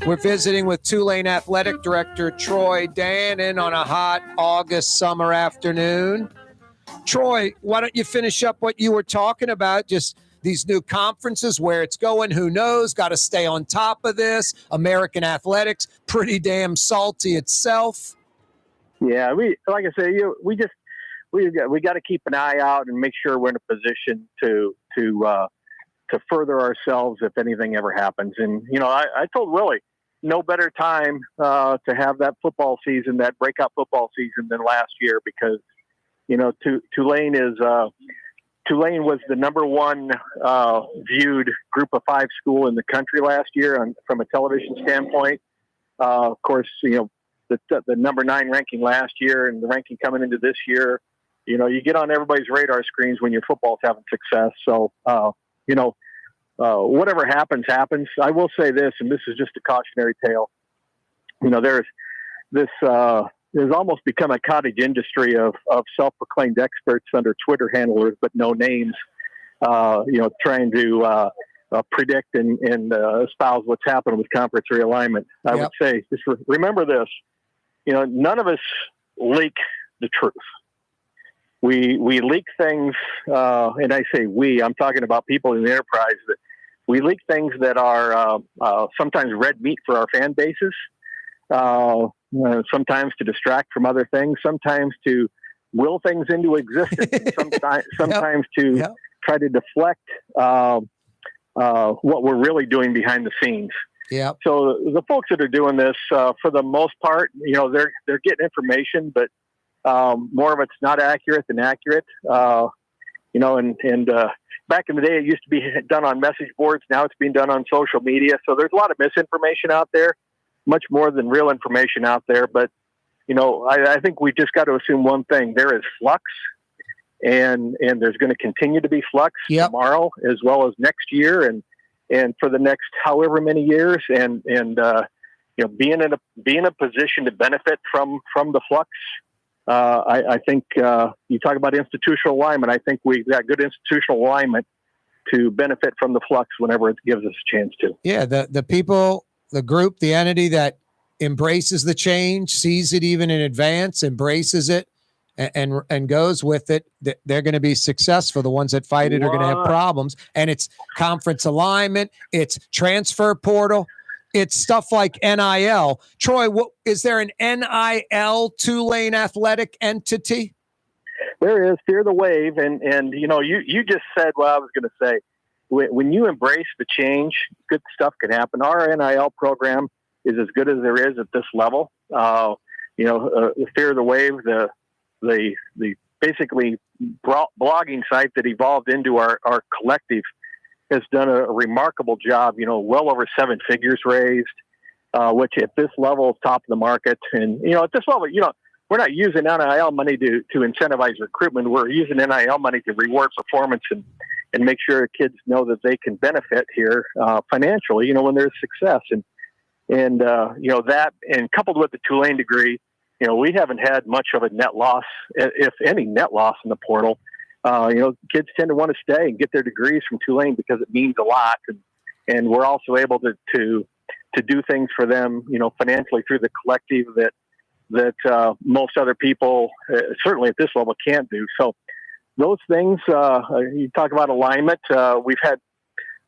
We're visiting with Tulane Athletic Director Troy Dannen on a hot August summer afternoon. Troy, why don't you finish up what you were talking about, just these new conferences, where it's going, who knows, got to stay on top of this. American athletics, pretty damn salty itself. Yeah, we got to keep an eye out and make sure we're in a position to further ourselves if anything ever happens. And, I told Willie, no better time to have that football season, that breakout football season than last year, because Tulane was the number one viewed Group of 5 school in the country last year from a television standpoint. Of course, the number 9 ranking last year and the ranking coming into this year. You get on everybody's radar screens when your football's having success. So, whatever happens. I will say this, and this is just a cautionary tale. There's this. There's almost become a cottage industry of self-proclaimed experts under Twitter handlers, but no names, trying to predict and espouse what's happening with conference realignment. I would say, just remember this, none of us leak the truth. We leak things, and I say we, I'm talking about people in the enterprise, that we leak things that are sometimes red meat for our fan bases. Sometimes to distract from other things, sometimes to will things into existence, sometimes to try to deflect what we're really doing behind the scenes. Yeah. So the folks that are doing this, for the most part, they're getting information, but more of it's not accurate than accurate. And back in the day, it used to be done on message boards. Now it's being done on social media. So there's a lot of misinformation out there. Much more than real information out there. But, I think we just got to assume one thing. There is flux and there's going to continue to be flux tomorrow as well as next year, and for the next however many years, and be in a position to benefit from the flux. I think you talk about institutional alignment. I think we've got good institutional alignment to benefit from the flux whenever it gives us a chance to. Yeah, the people, the group, the entity that embraces the change, sees it even in advance, embraces it, and goes with it, they're going to be successful. The ones that fight it are going to have problems. And it's conference alignment, it's transfer portal, it's stuff like NIL. Troy, is there an NIL Tulane athletic entity? There is. Fear the wave, and you just said what I was going to say. When you embrace the change, good stuff can happen. Our NIL program is as good as there is at this level. The Fear the Wave, the basically blogging site that evolved into our collective, has done a remarkable job. Well over 7 figures raised, which at this level is top of the market. And at this level, we're not using NIL money to incentivize recruitment. We're using NIL money to reward performance and make sure kids know that they can benefit here financially, when there's success. And that, and coupled with the Tulane degree, we haven't had much of a net loss, if any net loss in the portal. Kids tend to want to stay and get their degrees from Tulane because it means a lot. And we're also able to do things for them, financially through the collective that most other people, certainly at this level, can't do. So those things, you talk about alignment. We've had,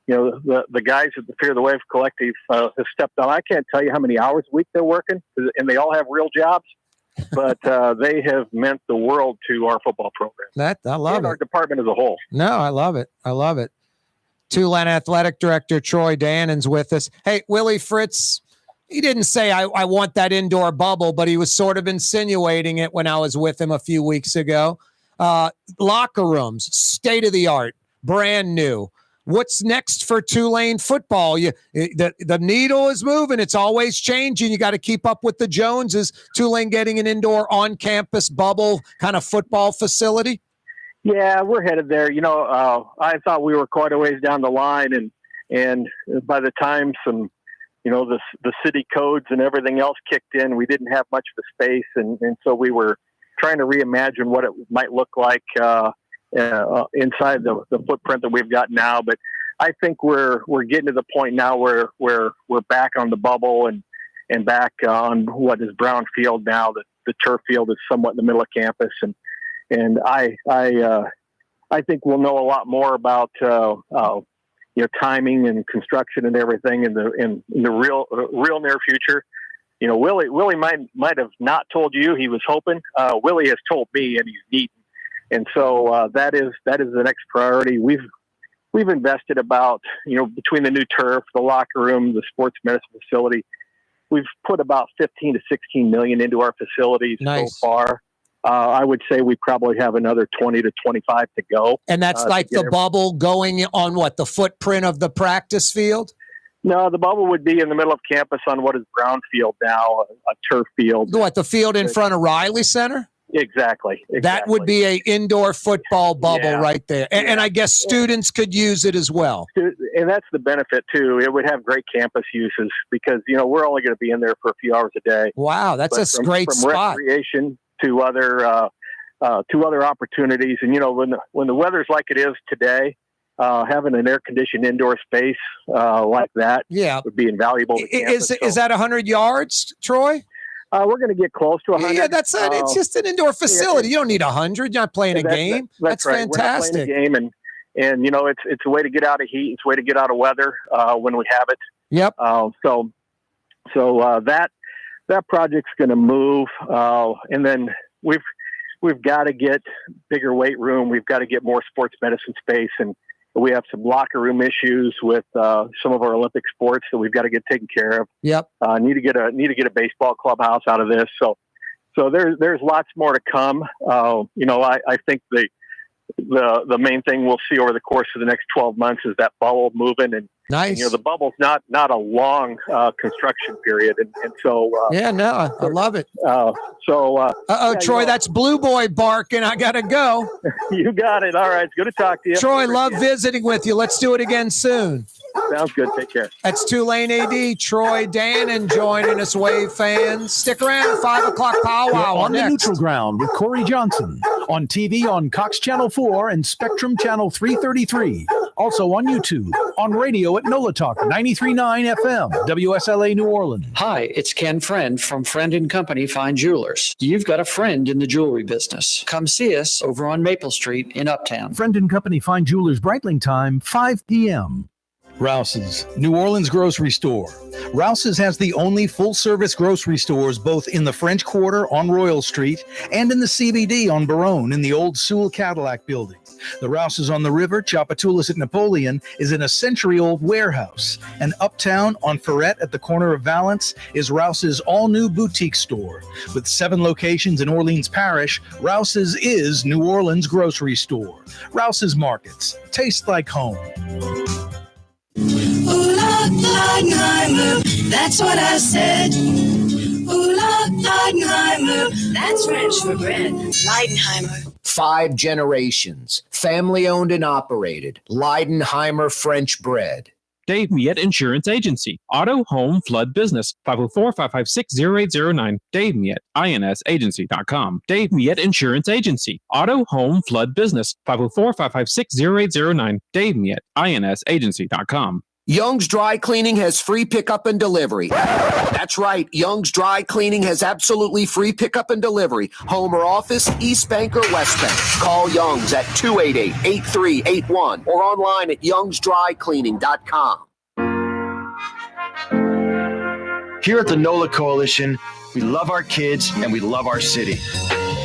the guys at the Fear the Wave collective have stepped on. I can't tell you how many hours a week they're working, and they all have real jobs, but they have meant the world to our football program. I love and it. Our department as a whole. No, I love it. I love it. Tulane Athletic Director Troy Dannen's with us. Hey, Willie Fritz, he didn't say I want that indoor bubble, but he was sort of insinuating it when I was with him a few weeks ago. Locker rooms, state of the art, brand new. What's next for Tulane football? The needle is moving. It's always changing. You got to keep up with the Joneses. Tulane getting an indoor on-campus bubble kind of football facility? Yeah, we're headed there. I thought we were quite a ways down the line, and by the time some, the city codes and everything else kicked in, we didn't have much of a space, and so we were trying to reimagine what it might look like inside the footprint that we've got now. But I think we're getting to the point now where we're back on the bubble and back on what is brown field now. The turf field is somewhat in the middle of campus, and I think we'll know a lot more about timing and construction and everything in the real near future. Willie might have not told you he was hoping. Willie has told me, and he's needing. And so that is the next priority. We've invested about, between the new turf, the locker room, the sports medicine facility, we've put about 15 to 16 million into our facilities so far. I would say we probably have another 20 to 25 to go. And that's like the bubble going on the footprint of the practice field? No, the bubble would be in the middle of campus on what is brown field now, a turf field. What, the field in front of Riley Center? Exactly. That would be a indoor football bubble right there. And I guess students could use it as well. And that's the benefit, too. It would have great campus uses because, we're only going to be in there for a few hours a day. Wow, that's a great spot. From recreation to other opportunities. And, when the weather's like it is today, having an air-conditioned indoor space like that would be invaluable to campus. Is that 100 yards, Troy? We're going to get close to 100. Yeah, that's it. It's just an indoor facility. You don't need 100. You're not playing a game. That's right. fantastic. We're not playing a game, and it's a way to get out of heat. It's a way to get out of weather when we have it. Yep. So that project's going to move, and then we've got to get bigger weight room. We've got to get more sports medicine space, and we have some locker room issues with some of our Olympic sports that we've got to get taken care of. Yep. Need to get a baseball clubhouse out of this. So there's lots more to come. I think the the main thing we'll see over the course of the next 12 months is that bubble moving. And nice. The bubble's not a long construction period, and so I love it. Troy, that's Blue Boy barking. I gotta go. You got it. All right, it's good to talk to you. Troy, love visiting with you. Let's do it again soon. Sounds good. Take care. That's Tulane AD Troy Dannen joining us, Wave fans. Stick around, 5 o'clock powwow. On the Neutral Ground with Corey Johnson. On TV on Cox Channel 4 and Spectrum Channel 333. Also on YouTube. On radio at NOLA Talk 93.9 FM, WSLA New Orleans. Hi, it's Ken Friend from Friend & Company Fine Jewelers. You've got a friend in the jewelry business. Come see us over on Maple Street in Uptown. Friend & Company Fine Jewelers Breitling time, 5 p.m. Rouse's, New Orleans grocery store. Rouse's has the only full-service grocery stores both in the French Quarter on Royal Street and in the CBD on Baronne in the old Sewell Cadillac building. The Rouse's on the river, Tchoupitoulas at Napoleon, is in a century-old warehouse. And uptown on Ferret at the corner of Valence is Rouse's all-new boutique store. With 7 locations in Orleans Parish, Rouse's is New Orleans grocery store. Rouse's Markets. Taste like home. Ooh la Leidenheimer, that's what I said. Ooh la Leidenheimer, that's French for bread. Leidenheimer. 5 generations, family owned and operated. Leidenheimer French bread. Dave Miette Insurance Agency. Auto, home, flood, business. 504-556-0809. Dave Miette, insagency.com. Dave Miette Insurance Agency. Auto, home, flood, business. 504-556-0809. Dave Miette, insagency.com. Young's Dry Cleaning has free pickup and delivery. That's right. Young's Dry Cleaning has absolutely free pickup and delivery. Home or office, East Bank or West Bank. Call Young's at 288-8381 or online at youngsdrycleaning.com. Here at the NOLA Coalition, we love our kids and we love our city.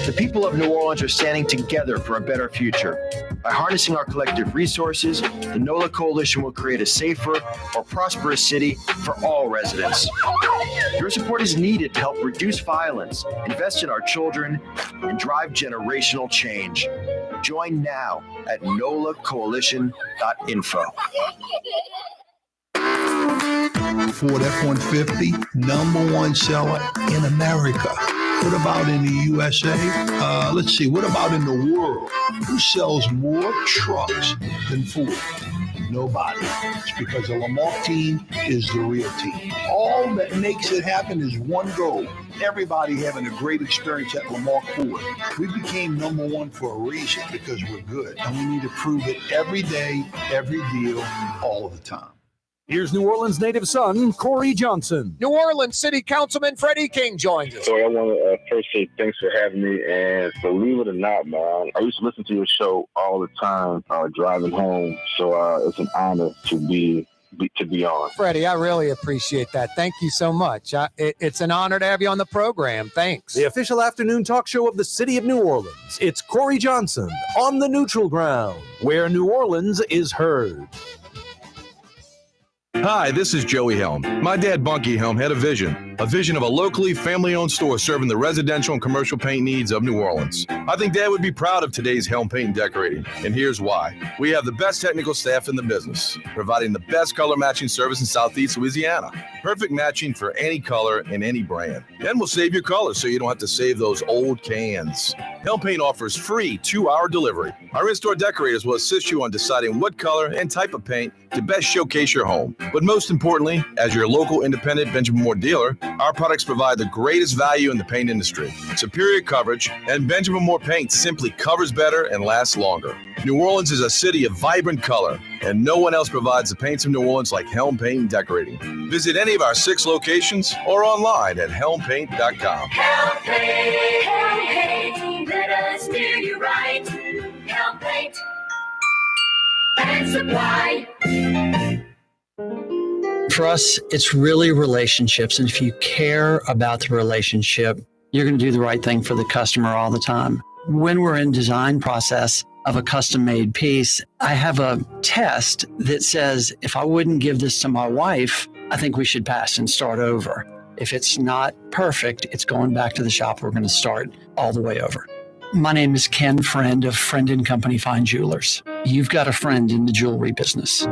The people of New Orleans are standing together for a better future. By harnessing our collective resources, the NOLA Coalition will create a safer, more prosperous city for all residents. Your support is needed to help reduce violence, invest in our children, and drive generational change. Join now at nolacoalition.info. Ford F-150, #1 seller in America. What about in the USA? Let's see, what about in the world? Who sells more trucks than Ford? Nobody. It's because the Lamarck team is the real team. All that makes it happen is one goal. Everybody having a great experience at Lamarck Ford. We became #1 for a reason, because we're good. And we need to prove it every day, every deal, all the time. Here's New Orleans native son, Corey Johnson. New Orleans City Councilman Freddie King joins us. So I want to first say thanks for having me. And believe it or not, man, I used to listen to your show all the time driving home. So it's an honor to be on. Freddie, I really appreciate that. Thank you so much. It's an honor to have you on the program. Thanks. The official afternoon talk show of the city of New Orleans. It's Corey Johnson on the Neutral Ground, where New Orleans is heard. Hi, this is Joey Helm. My dad, Bunky Helm, had a vision of a locally family-owned store serving the residential and commercial paint needs of New Orleans. I think Dad would be proud of today's Helm Paint and Decorating, and here's why. We have the best technical staff in the business, providing the best color matching service in Southeast Louisiana. Perfect matching for any color and any brand. And we'll save your colors so you don't have to save those old cans. Helm Paint offers free 2-hour delivery. Our in-store decorators will assist you on deciding what color and type of paint to best showcase your home. But most importantly, as your local independent Benjamin Moore dealer, our products provide the greatest value in the paint industry. Superior coverage, and Benjamin Moore paint simply covers better and lasts longer. New Orleans is a city of vibrant color, and no one else provides the paints of New Orleans like Helm Paint and Decorating. Visit any of our 6 locations or online at helmpaint.com. Helm Paint, let us do you right. Helm Paint and Supply. For us, it's really relationships. And if you care about the relationship, you're going to do the right thing for the customer all the time. When we're in design process of a custom-made piece, I have a test that says, if I wouldn't give this to my wife, I think we should pass and start over. If it's not perfect, it's going back to the shop. We're going to start all the way over. My name is Ken Friend of Friend & Company Fine Jewelers. You've got a friend in the jewelry business.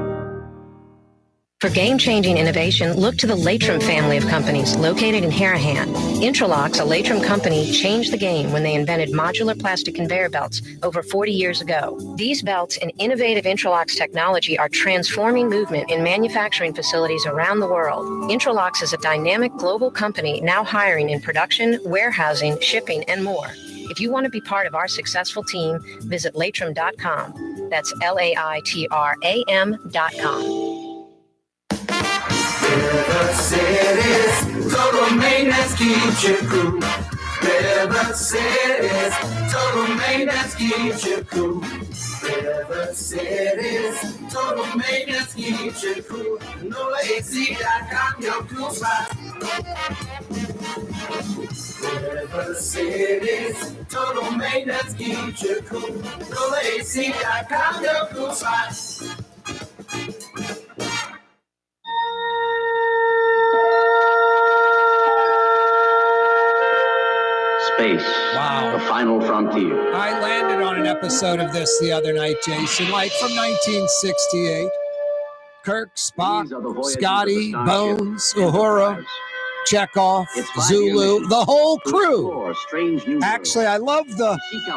For game-changing innovation, look to the Latrim family of companies located in Harahan. Intralocks, a Latrim company, changed the game when they invented modular plastic conveyor belts over 40 years ago. These belts and innovative Intralocks technology are transforming movement in manufacturing facilities around the world. Intralocks is a dynamic global company now hiring in production, warehousing, shipping, and more. If you want to be part of our successful team, visit Latrim.com. That's LAITRAM.com. River City's total maintenance keeps you cool. River City's total maintenance keeps you cool. River City's total maintenance keeps you cool. NoAC.com, your cool spot. River City's total maintenance keeps you cool. NoAC.com, your cool spot. Space. Wow. The final frontier. I landed on an episode of this the other night, Jason, like from 1968. Kirk, Spock, Scotty, Bones, Uhura, Chekhov, Zulu, the whole crew. Actually, I love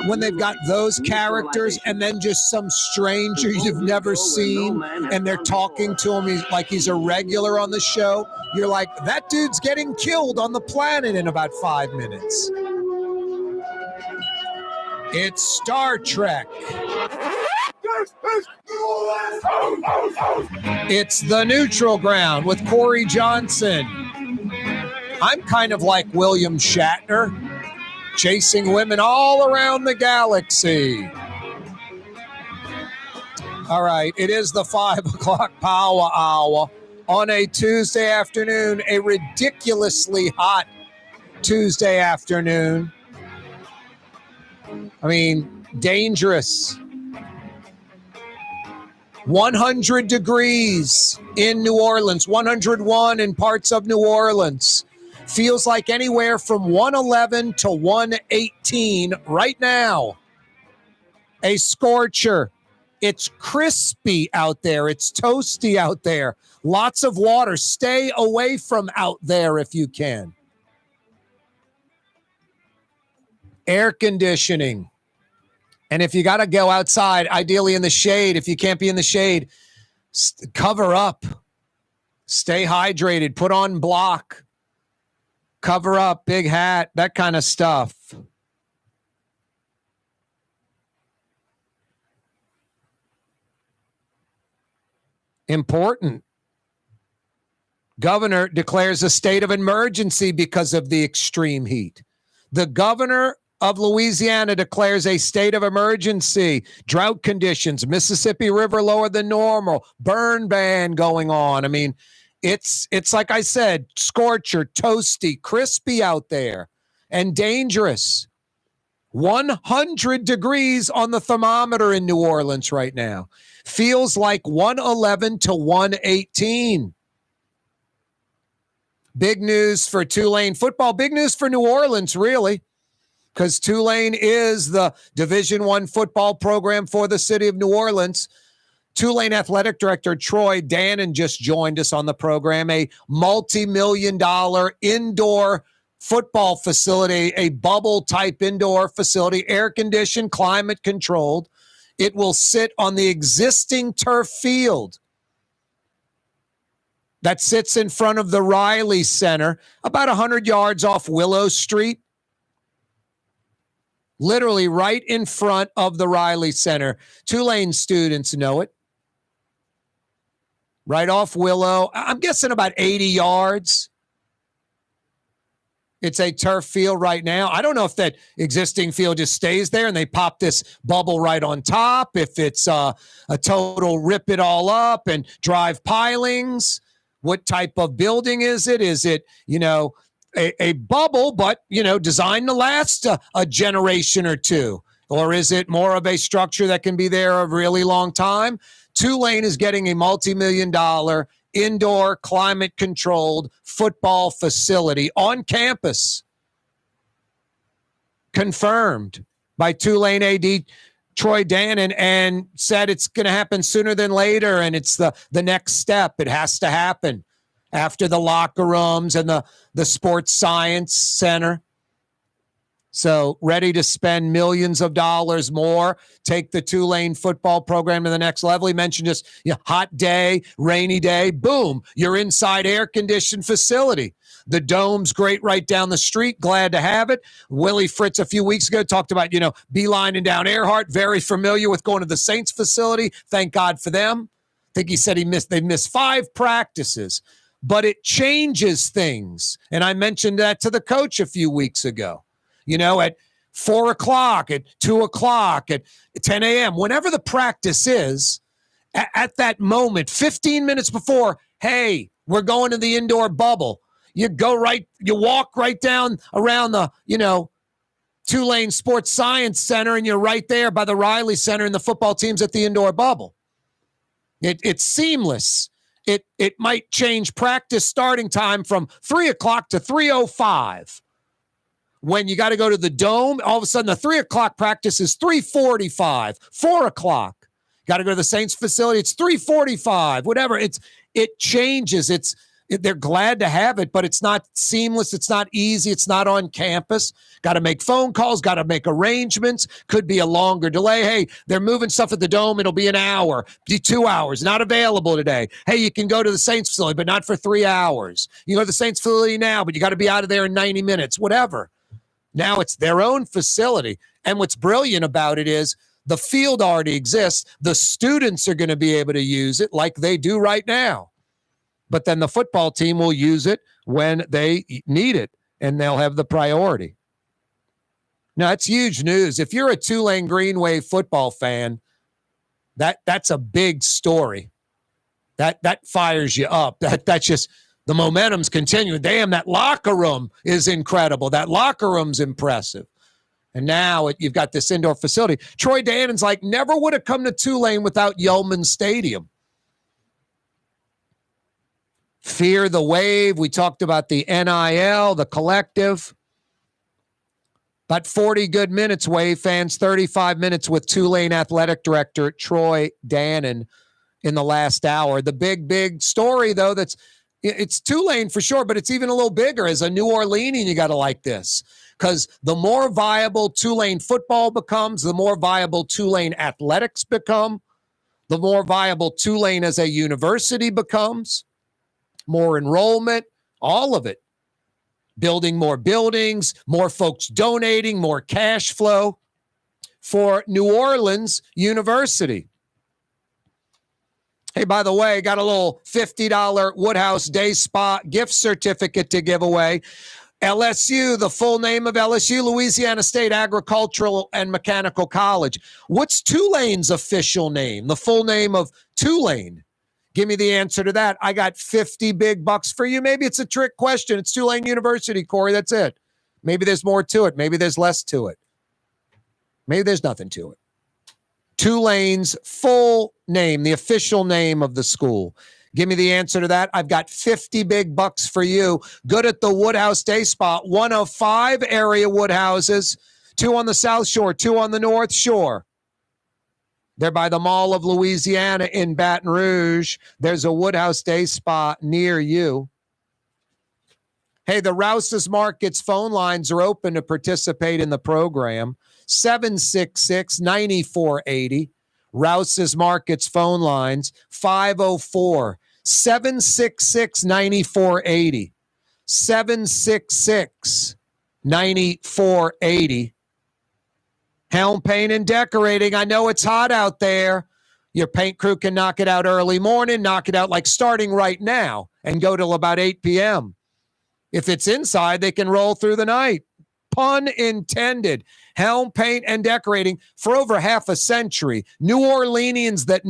when they've got those characters and then just some stranger you've never seen and they're talking to him like he's a regular on the show. You're like, that dude's getting killed on the planet in about 5 minutes. It's Star Trek. It's The Neutral Ground with Corey Johnson. I'm kind of like William Shatner, chasing women all around the galaxy. All right, it is the 5 o'clock power hour on a Tuesday afternoon, a ridiculously hot Tuesday afternoon. I mean, dangerous. 100 degrees in New Orleans, 101 in parts of New Orleans. Feels like anywhere from 111 to 118 right now. A scorcher. It's crispy out there. It's toasty out there. Lots of water. Stay away from out there if you can. Air conditioning. And if you got to go outside, ideally in the shade, if you can't be in the shade, cover up. Stay hydrated. Put on block. Cover up, big hat, that kind of stuff. Important. Governor declares a state of emergency because of the extreme heat. The governor of Louisiana declares a state of emergency. Drought conditions, Mississippi River lower than normal, burn ban going on. I mean, it's like I said, scorcher, toasty, crispy out there, and dangerous. 100 degrees on the thermometer in New Orleans right now. Feels like 111 to 118. Big news for Tulane football. Big news for New Orleans, really, because Tulane is the Division I football program for the city of New Orleans. Tulane Athletic Director Troy Dannen just joined us on the program, a multi-million-dollar indoor football facility, a bubble-type indoor facility, air-conditioned, climate-controlled. It will sit on the existing turf field that sits in front of the Riley Center, about 100 yards off Willow Street. Literally right in front of the Riley Center. Tulane students know it. Right off Willow. I'm guessing about 80 yards. It's a turf field right now. I don't know if that existing field just stays there and they pop this bubble right on top, if it's a total rip it all up and drive pilings. What type of building is it? Is it, a bubble, but, designed to last a generation or two? Or is it more of a structure that can be there a really long time? Tulane is getting a multi-million-dollar indoor climate-controlled football facility on campus. Confirmed. by Tulane AD Troy Dannen and said it's going to happen sooner than later, and it's the next step. It has to happen after the locker rooms and the sports science center. So ready to spend millions of dollars more, take the Tulane football program to the next level. He mentioned just hot day, rainy day, boom, you're inside air-conditioned facility. The dome's great right down the street. Glad to have it. Willie Fritz a few weeks ago talked about, beelining down Earhart. Very familiar with going to the Saints facility. Thank God for them. I think he said they missed 5 practices. But it changes things. And I mentioned that to the coach a few weeks ago. At 4 o'clock, at 2 o'clock, at 10 a.m., whenever the practice is, at that moment, 15 minutes before, hey, we're going to the indoor bubble. You walk right down around the, Tulane Sports Science Center, and you're right there by the Riley Center, and the football team's at the indoor bubble. It's seamless. It might change practice starting time from 3 o'clock to 3:05. When you got to go to the dome, all of a sudden the 3 o'clock practice is 3:45, 4 o'clock. Got to go to the Saints facility. It's 3:45, whatever. It changes. They're glad to have it, but it's not seamless. It's not easy. It's not on campus. Got to make phone calls. Got to make arrangements. Could be a longer delay. Hey, they're moving stuff at the dome. It'll be an hour, be 2 hours. Not available today. Hey, you can go to the Saints facility, but not for 3 hours. You go to the Saints facility now, but you got to be out of there in 90 minutes, whatever. Now it's their own facility. And what's brilliant about it is the field already exists. The students are going to be able to use it like they do right now. But then the football team will use it when they need it, and they'll have the priority. Now, it's huge news. If you're a Tulane Green Wave football fan, that's a big story. That fires you up. That's just the momentum's continuing. Damn, that locker room is incredible. That locker room's impressive. And now you've got this indoor facility. Troy Dannen's like, never would have come to Tulane without Yeoman Stadium. Fear the wave. We talked about the NIL, the collective. About 40 good minutes, Wave fans, 35 minutes with Tulane Athletic Director Troy Dannen in the last hour. The big story, though, it's Tulane for sure, but it's even a little bigger. As a New Orleanian, you got to like this. Because the more viable Tulane football becomes, the more viable Tulane athletics become, the more viable Tulane as a university becomes, more enrollment, all of it. Building more buildings, more folks donating, more cash flow for New Orleans University. Hey, by the way, got a little $50 Woodhouse Day Spa gift certificate to give away. LSU, the full name of LSU, Louisiana State Agricultural and Mechanical College. What's Tulane's official name? The full name of Tulane. Give me the answer to that. I got 50 big bucks for you. Maybe it's a trick question. It's Tulane University, Corey. That's it. Maybe there's more to it. Maybe there's less to it. Maybe there's nothing to it. Tulane's full name, the official name of the school. Give me the answer to that. I've got 50 big bucks for you. Good at the Woodhouse Day Spa. 1 of 5 area Woodhouses. 2 on the South Shore, 2 on the North Shore. They're by the Mall of Louisiana in Baton Rouge. There's a Woodhouse Day Spa near you. Hey, the Rouse's Markets phone lines are open to participate in the program. 766-9480. Rouse's Markets phone lines, 504-766-9480. 766-9480. Helm Paint and Decorating. I know it's hot out there. Your paint crew can knock it out early morning, knock it out like starting right now and go till about 8 p.m. If it's inside, they can roll through the night. Pun intended. Helm Paint and Decorating for over half a century. New Orleanians that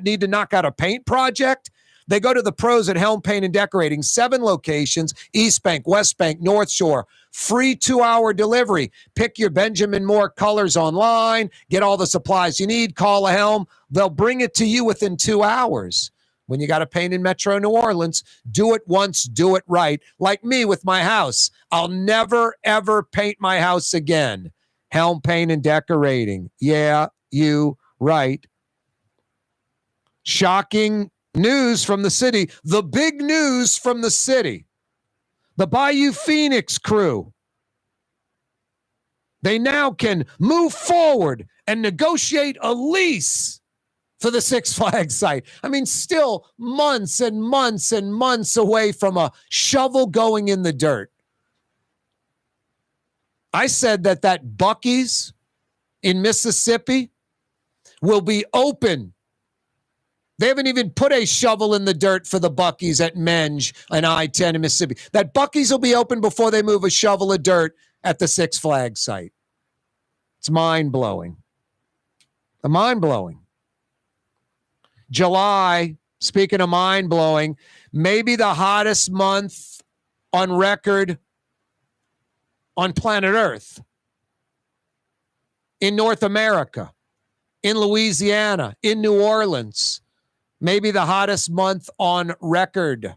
need to knock out a paint project, they go to the pros at Helm Paint and Decorating. 7 locations, East Bank, West Bank, North Shore. Free 2-hour delivery. Pick your Benjamin Moore colors online. Get all the supplies you need. Call a Helm. They'll bring it to you within 2 hours. When you got to paint in Metro New Orleans, do it once, do it right. Like me with my house. I'll never, ever paint my house again. Helm Paint and Decorating. Yeah, you right. Shocking news from the city. The big news from the city. The Bayou Phoenix crew. They now can move forward and negotiate a lease for the Six Flags site. I mean, still months and months and months away from a shovel going in the dirt. I said that Buc-ee's in Mississippi will be open. They haven't even put a shovel in the dirt for the Buc-ee's at Menge and I-10 in Mississippi. That Buc-ee's will be open before they move a shovel of dirt at the Six Flags site. It's mind-blowing. Mind-blowing. July, speaking of mind-blowing, maybe the hottest month on record on planet Earth, in North America, in Louisiana, in New Orleans, maybe the hottest month on record.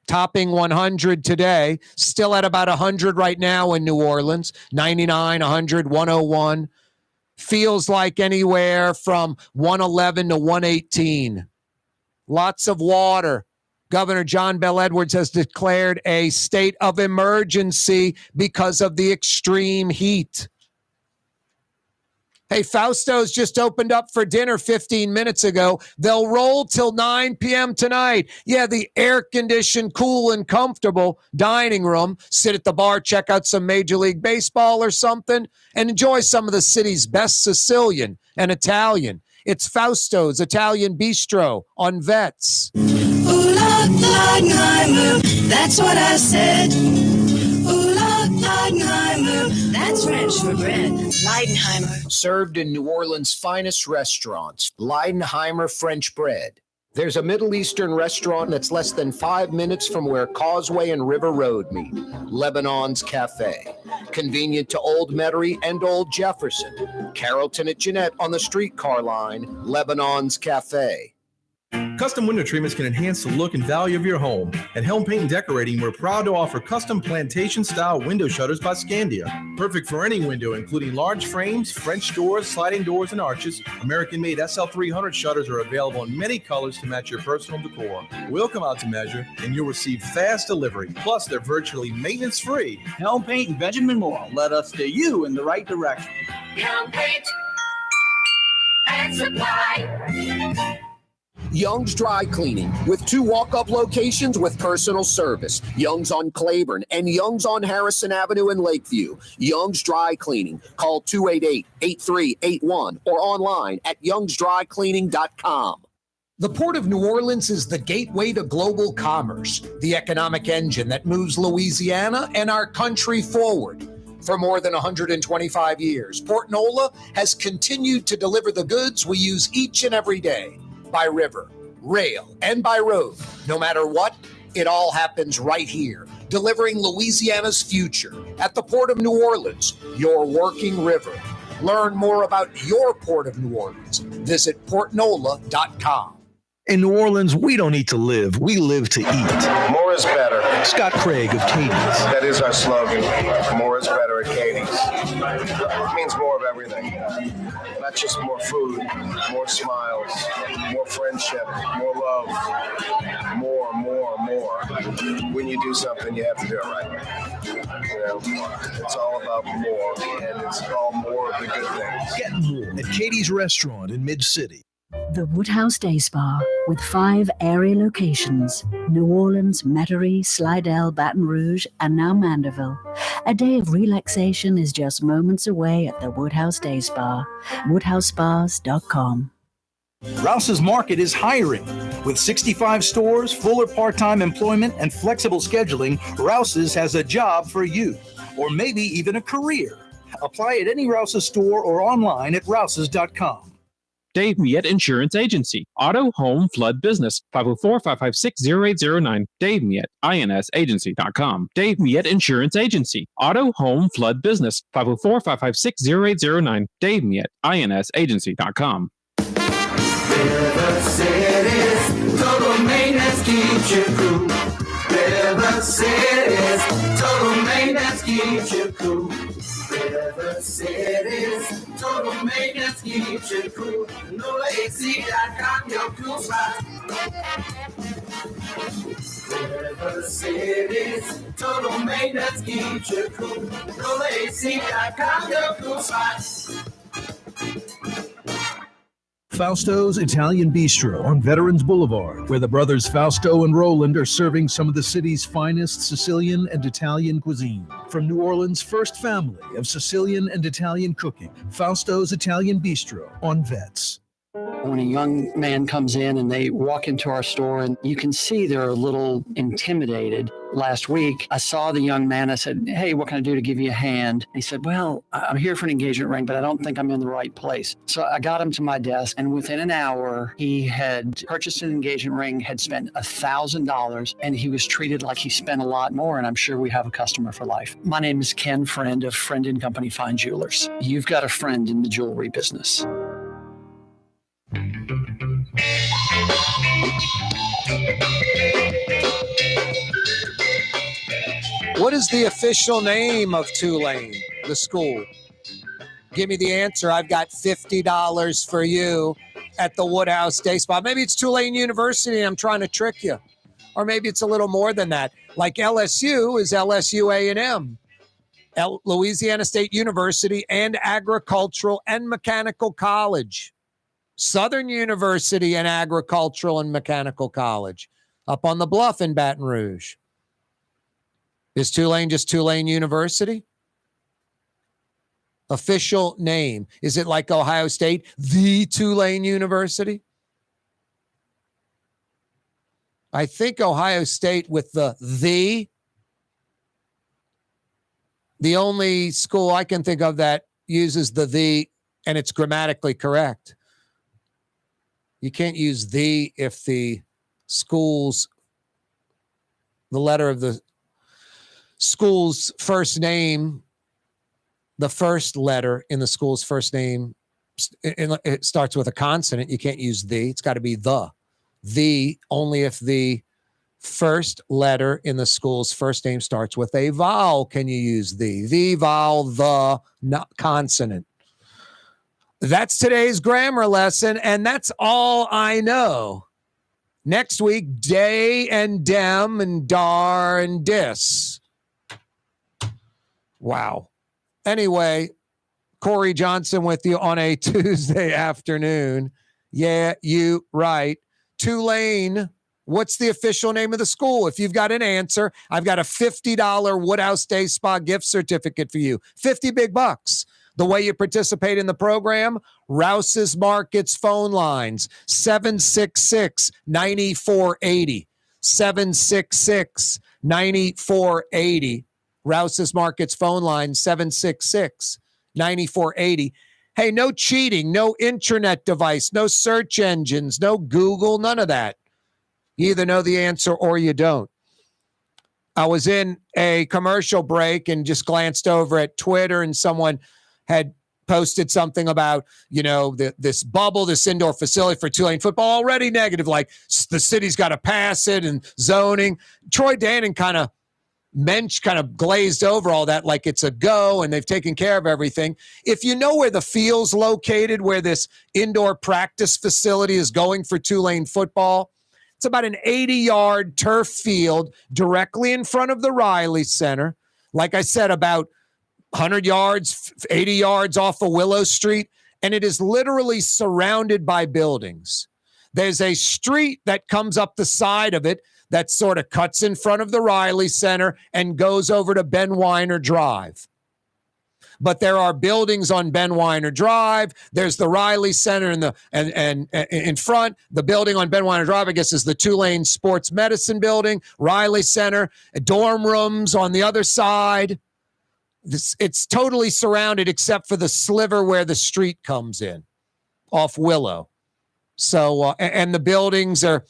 Topping 100 today, still at about 100 right now in New Orleans, 99, 100, 101. Feels like anywhere from 111 to 118. Lots of water. Governor John Bel Edwards has declared a state of emergency because of the extreme heat. Hey, Fausto's just opened up for dinner 15 minutes ago. They'll roll till 9 p.m. tonight. Yeah, the air-conditioned, cool and comfortable dining room. Sit at the bar, check out some Major League Baseball or something, and enjoy some of the city's best Sicilian and Italian. It's Fausto's Italian Bistro on Vets. Leidenheimer, that's what I said. Leidenheimer, that's French for bread. Leidenheimer. Served in New Orleans' finest restaurants, Leidenheimer French bread. There's a Middle Eastern restaurant that's less than 5 minutes from where Causeway and River Road meet, Lebanon's Cafe. Convenient to Old Metairie and Old Jefferson. Carrollton at Jeanette on the streetcar line, Lebanon's Cafe. Custom window treatments can enhance the look and value of your home. At Helm Paint and Decorating, we're proud to offer custom plantation-style window shutters by Scandia. Perfect for any window, including large frames, French doors, sliding doors, and arches. American-made SL300 shutters are available in many colors to match your personal decor. We'll come out to measure, and you'll receive fast delivery. Plus, they're virtually maintenance-free. Helm Paint and Benjamin Moore led us steer you in the right direction. Helm Paint and Supply. Young's Dry Cleaning, with 2 walk-up locations with personal service. Young's on Claiborne and Young's on Harrison Avenue in Lakeview. Young's Dry Cleaning. Call 288-8381 or online at youngsdrycleaning.com. The Port of New Orleans is the gateway to global commerce, the economic engine that moves Louisiana and our country forward. For more than 125 years, Port Nola has continued to deliver the goods we use each and every day. By river, rail, and by road. No matter what, it all happens right here, delivering Louisiana's future at the Port of New Orleans, your working river. Learn more about your Port of New Orleans. Visit portnola.com. In New Orleans, we don't eat to live. We live to eat. More is better. Scott Craig of Katie's. That is our slogan. More is better at Katie's. It means more of everything. Not just more food, more smiles, more friendship, more love, more. When you do something, you have to do it right. You know, it's all about more, and it's all more of the good things. Get more at Katie's Restaurant in Mid-City. The Woodhouse Day Spa, with 5 area locations, New Orleans, Metairie, Slidell, Baton Rouge, and now Mandeville. A day of relaxation is just moments away at the Woodhouse Day Spa, woodhousespas.com. Rouse's Market is hiring. With 65 stores, full or part-time employment, and flexible scheduling, Rouse's has a job for you, or maybe even a career. Apply at any Rouse's store or online at rouses.com. Dave Miette Insurance Agency. Auto, home, flood, business. 504-556-0809. Dave Miette, INSagency.com. Dave Miette Insurance Agency. Auto, home, flood, business. 504-556-0809. Dave Miette, INSagency.com. River City's total maintenance keeps you cool. River City's total maintenance keeps you cool. River City's total maintenance keeps you cool. NolaAC.com, your cool spot. River City's total maintenance keeps you cool. NolaAC.com, your cool spot. Fausto's Italian Bistro on Veterans Boulevard, where the brothers Fausto and Roland are serving some of the city's finest Sicilian and Italian cuisine. From New Orleans' first family of Sicilian and Italian cooking, Fausto's Italian Bistro on Vets. When a young man comes in and they walk into our store, and you can see they're a little intimidated. Last week, I saw the young man. I said, "Hey, what can I do to give you a hand?" He said, "Well, I'm here for an engagement ring, but I don't think I'm in the right place." So I got him to my desk, and within an hour, he had purchased an engagement ring, had spent $1,000, and he was treated like he spent a lot more, and I'm sure we have a customer for life. My name is Ken Friend of Friend & Company Fine Jewelers. You've got a friend in the jewelry business. What is the official name of Tulane, the school? Give me the answer. I've got $50 for you at the Woodhouse Day Spa. Maybe it's Tulane University and I'm trying to trick you. Or maybe it's a little more than that. Like LSU is LSU A&M. Louisiana State University and Agricultural and Mechanical College. Southern University and Agricultural and Mechanical College. Up on the bluff in Baton Rouge. Is Tulane just Tulane University? Official name. Is it like Ohio State, the Tulane University? I think Ohio State with the only school I can think of that uses the, and it's grammatically correct. You can't use the if the school's, the letter of the school's first name, the first letter in the school's first name, it starts with a consonant. You can't use the. It's got to be the. The only if the first letter in the school's first name starts with a vowel can you use the. The vowel, the not consonant. That's today's grammar lesson, and that's all I know. Next week, day and dem and dar and dis. Wow. Anyway, Corey Johnson with you on a Tuesday afternoon. Yeah, you right. Tulane, what's the official name of the school? If you've got an answer, I've got a $50 Woodhouse Day Spa gift certificate for you. 50 big bucks. The way you participate in the program, Rouse's Markets phone lines, 766-9480. 766-9480. Rouse's Markets phone line, 766-9480. Hey, no cheating, no internet device, no search engines, no Google, none of that. You either know the answer or you don't. I was in a commercial break and just glanced over at Twitter, and someone had posted something about, this bubble, this indoor facility for Tulane football, already negative, like the city's got to pass it and zoning. Troy Dannen kind of glazed over all that like it's a go and they've taken care of everything. If you know where the field's located, where this indoor practice facility is going for Tulane football, it's about an 80-yard turf field directly in front of the Riley Center. Like I said, about 100 yards, 80 yards off of Willow Street, and it is literally surrounded by buildings. There's a street that comes up the side of it that sort of cuts in front of the Riley Center and goes over to Ben Weiner Drive. But there are buildings on Ben Weiner Drive. There's the Riley Center and in front. The building on Ben Weiner Drive, I guess, is the Tulane Sports Medicine Building, Riley Center, dorm rooms on the other side. It's totally surrounded except for the sliver where the street comes in off Willow. So, and the buildings are,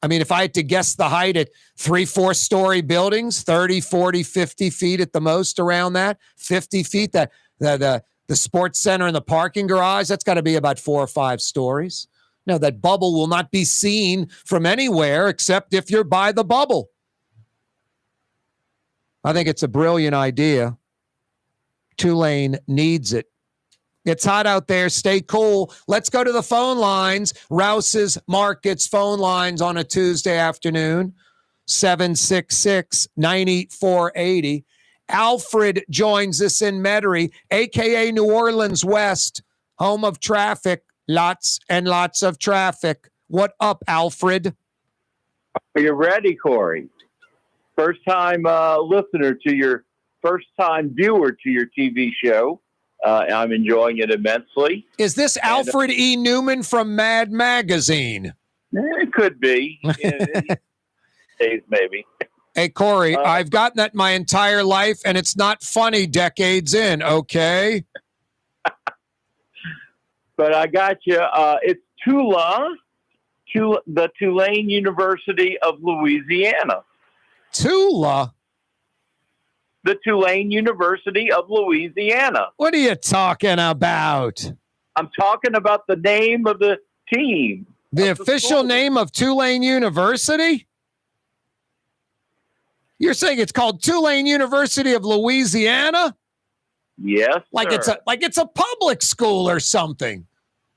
if I had to guess the height at 3-4-story buildings, 30, 40, 50 feet at the most around that, 50 feet, that the sports center and the parking garage, that's got to be about 4 or 5 stories. Now, that bubble will not be seen from anywhere except if you're by the bubble. I think it's a brilliant idea. Tulane needs it. It's hot out there. Stay cool. Let's go to the phone lines. Rouse's Markets phone lines on a Tuesday afternoon. 766-9480. Alfred joins us in Metairie, a.k.a. New Orleans West, home of traffic. Lots and lots of traffic. What up, Alfred? Are you ready, Corey? First time listener to your first time viewer to your TV show. I'm enjoying it immensely. Is this Alfred E. Newman from Mad Magazine? It could be. Days, maybe. Hey, Corey, I've gotten that my entire life, and it's not funny decades in, okay? But I got you. It's Tulane, the Tulane University of Louisiana. Tula? The Tulane University of Louisiana. What are you talking about? I'm talking about the name of the team. The official name of Tulane University? You're saying it's called Tulane University of Louisiana? Yes, like sir. it's a public school or something.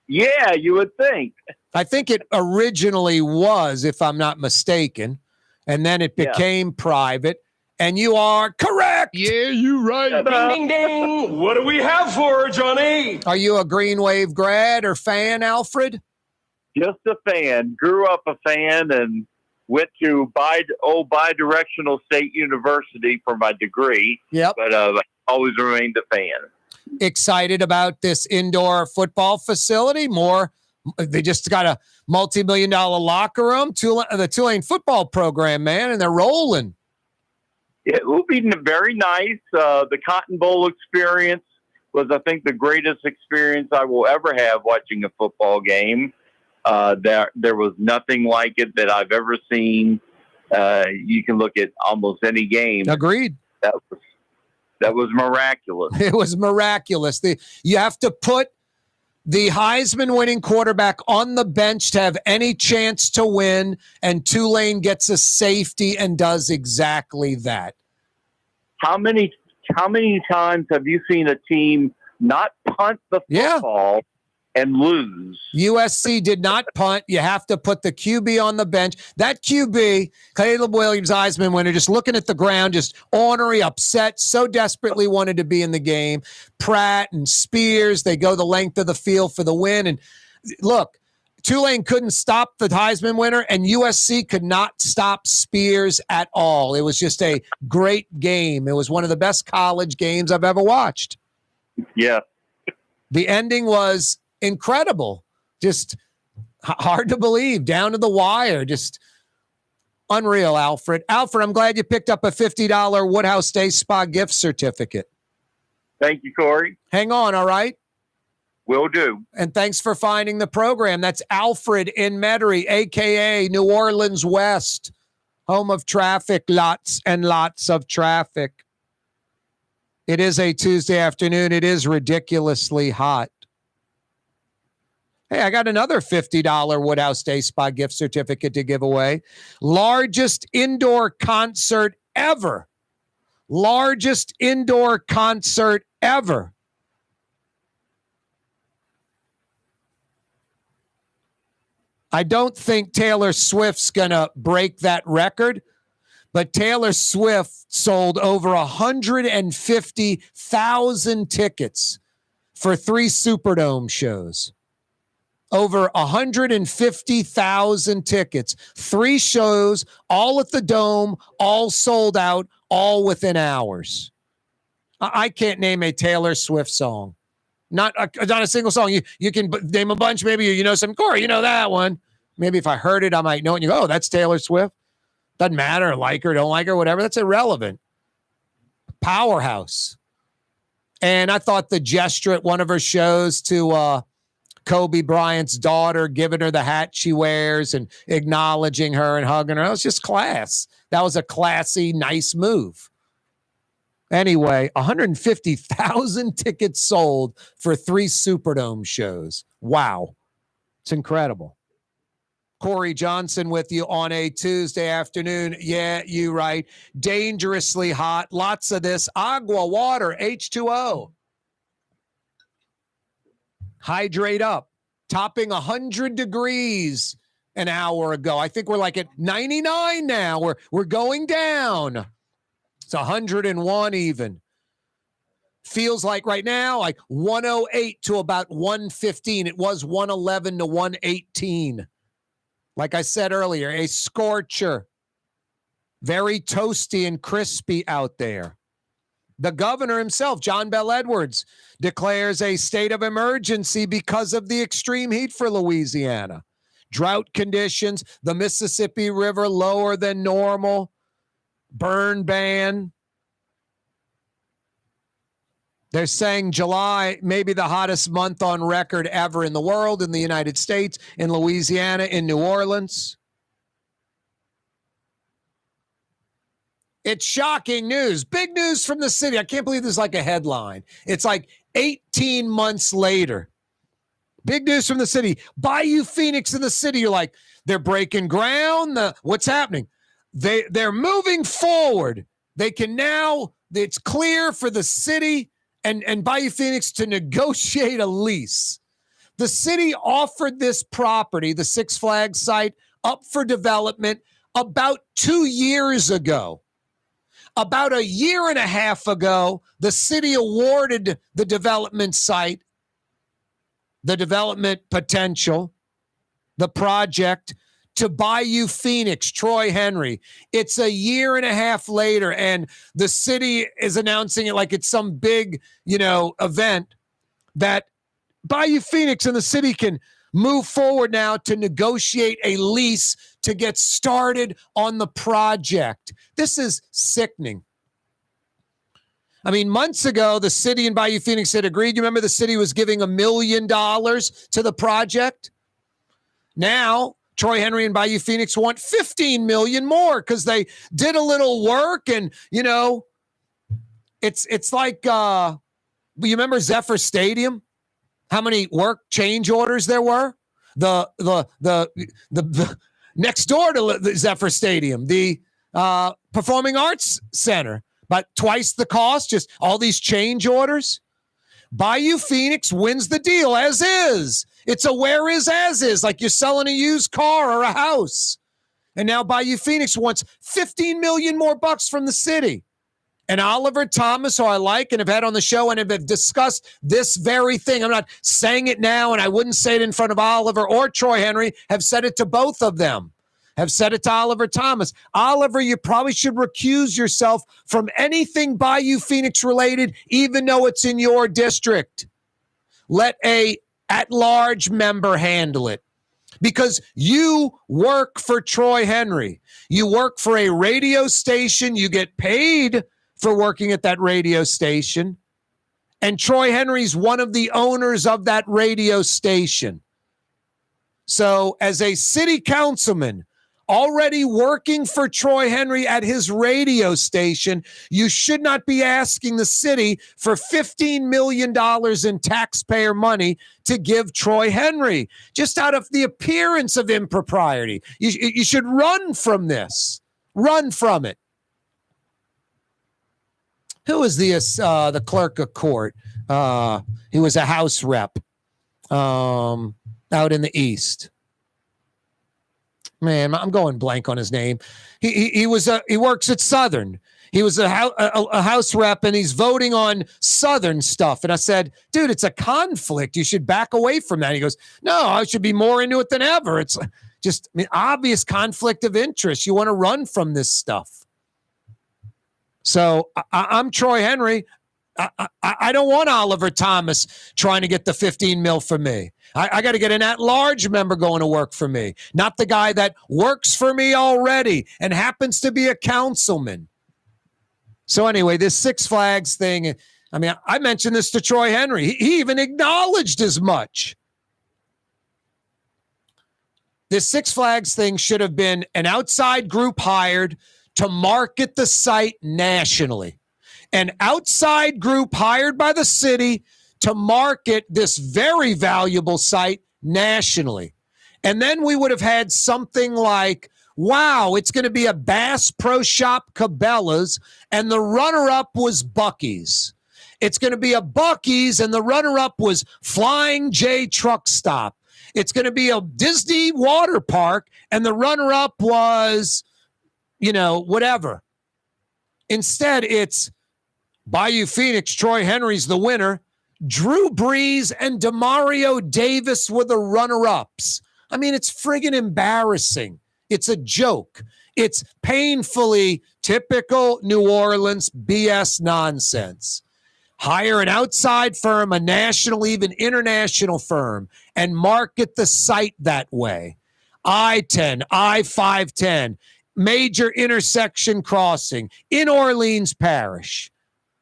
Yeah, you would think. I think it originally was, if I'm not mistaken, and then it became private. And you are correct. Yeah, you're right. Ding, ding, ding. What do we have for her, Johnny? Are you a Green Wave grad or fan, Alfred? Just a fan. Grew up a fan and went to Bidirectional State University for my degree. Yep. But I always remained a fan. Excited about this indoor football facility? They just got a multi-million-dollar locker room. The Tulane football program, man, and they're rolling. It will be very nice. The Cotton Bowl experience was, I think, the greatest experience I will ever have watching a football game. There was nothing like it that I've ever seen. You can look at almost any game. Agreed. That was miraculous. It was miraculous. You have to put the Heisman winning quarterback on the bench to have any chance to win, and Tulane gets a safety and does exactly that. How many times have you seen a team not punt the football and lose? USC did not punt. You have to put the QB on the bench. That QB, Caleb Williams, Heisman winner, just looking at the ground, just ornery, upset, so desperately wanted to be in the game. Pratt and Spears, they go the length of the field for the win. And look, Tulane couldn't stop the Heisman winner, and USC could not stop Spears at all. It was just a great game. It was one of the best college games I've ever watched. Yeah. The ending was incredible. Just hard to believe, down to the wire. Just unreal, Alfred. Alfred, I'm glad you picked up a $50 Woodhouse Day Spa gift certificate. Thank you, Corey. Hang on, all right? Will do. And thanks for finding the program. That's Alfred in Metairie, a.k.a. New Orleans West, home of traffic, lots and lots of traffic. It is a Tuesday afternoon. It is ridiculously hot. Hey, I got another $50 Woodhouse Day Spa gift certificate to give away. Largest indoor concert ever. Largest indoor concert ever. I don't think Taylor Swift's going to break that record, but Taylor Swift sold over 150,000 tickets for 3 Superdome shows. Over 150,000 tickets, 3 shows, all at the Dome, all sold out, all within hours. I can't name a Taylor Swift song. Not a single song. You can name a bunch. Maybe you know some. Corey, you know that one. Maybe if I heard it, I might know it. And you go, oh, that's Taylor Swift. Doesn't matter. Like her, don't like her, whatever. That's irrelevant. Powerhouse. And I thought the gesture at one of her shows to Kobe Bryant's daughter, giving her the hat she wears and acknowledging her and hugging her, that was just class. That was a classy, nice move. Anyway, 150,000 tickets sold for 3 Superdome shows. Wow. It's incredible. Corey Johnson with you on a Tuesday afternoon. Yeah, you right. Dangerously hot. Lots of this. Agua, water, H2O. Hydrate up. Topping 100 degrees an hour ago. I think we're like at 99 now. We're going down. It's 101 even. Feels like right now, like 108 to about 115. It was 111 to 118. Like I said earlier, a scorcher. Very toasty and crispy out there. The governor himself, John Bel Edwards, declares a state of emergency because of the extreme heat for Louisiana. Drought conditions, the Mississippi River lower than normal, burn ban. They're saying July may be the hottest month on record ever in the world, in the United States, in Louisiana, in New Orleans. It's shocking news. Big news from the city. I can't believe this is like a headline. It's like 18 months later. Big news from the city. Bayou Phoenix in the city. You're like, they're breaking ground. What's happening? They're moving forward. They can now, it's clear for the city and Bayou Phoenix to negotiate a lease. The city offered this property, the Six Flags site, up for development about 2 years ago. About a year and a half ago, the city awarded the development site, the development potential, the project to Bayou Phoenix, Troy Henry. It's a year and a half later, and the city is announcing it like it's some big, event that Bayou Phoenix and the city can move forward now to negotiate a lease to get started on the project. This is sickening. I mean, months ago, the city and Bayou Phoenix had agreed. You remember the city was giving $1 million to the project? Now, Troy Henry and Bayou Phoenix want $15 million more because they did a little work. And, it's like, you remember Zephyr Stadium? How many work change orders there were? The next door to the Zephyr Stadium, the Performing Arts Center, but twice the cost, just all these change orders. Bayou Phoenix wins the deal as is. It's a where is as is, like you're selling a used car or a house. And now Bayou Phoenix wants $15 million more bucks from the city. And Oliver Thomas, who I like and have had on the show and have discussed this very thing. I'm not saying it now, and I wouldn't say it in front of Oliver or Troy Henry, have said it to both of them. Have said it to Oliver Thomas. Oliver, you probably should recuse yourself from anything Bayou Phoenix related, even though it's in your district. Let a at-large member handle it. Because you work for Troy Henry. You work for a radio station. You get paid for working at that radio station. And Troy Henry's one of the owners of that radio station. So as a city councilman already working for Troy Henry at his radio station, you should not be asking the city for $15 million in taxpayer money to give Troy Henry, just out of the appearance of impropriety. You should run from this. Run from it. Who is the clerk of court? He was a House rep out in the East. Man, I'm going blank on his name. He works at Southern. He was a House rep, and he's voting on Southern stuff. And I said, dude, it's a conflict. You should back away from that. He goes, no, I should be more into it than ever. It's just obvious conflict of interest. You want to run from this stuff. So I'm Troy Henry. I don't want Oliver Thomas trying to get the 15 mil for me. I got to get an at-large member going to work for me, not the guy that works for me already and happens to be a councilman. So anyway, this Six Flags thing, I mean, I mentioned this to Troy Henry. He even acknowledged as much. This Six Flags thing should have been an outside group hired to market the site nationally. An outside group hired by the city to market this very valuable site nationally. And then we would have had something like, wow, it's going to be a Bass Pro Shop Cabela's, and the runner-up was Buc-ee's. It's going to be a Buc-ee's, and the runner-up was Flying J Truck Stop. It's going to be a Disney water park, and the runner-up was, whatever. Instead, it's Bayou Phoenix, Troy Henry's the winner. Drew Brees and Demario Davis were the runner-ups. I mean, it's friggin' embarrassing. It's a joke. It's painfully typical New Orleans BS nonsense. Hire an outside firm, a national, even international firm, and market the site that way. I-10, I-510, major intersection crossing in Orleans Parish.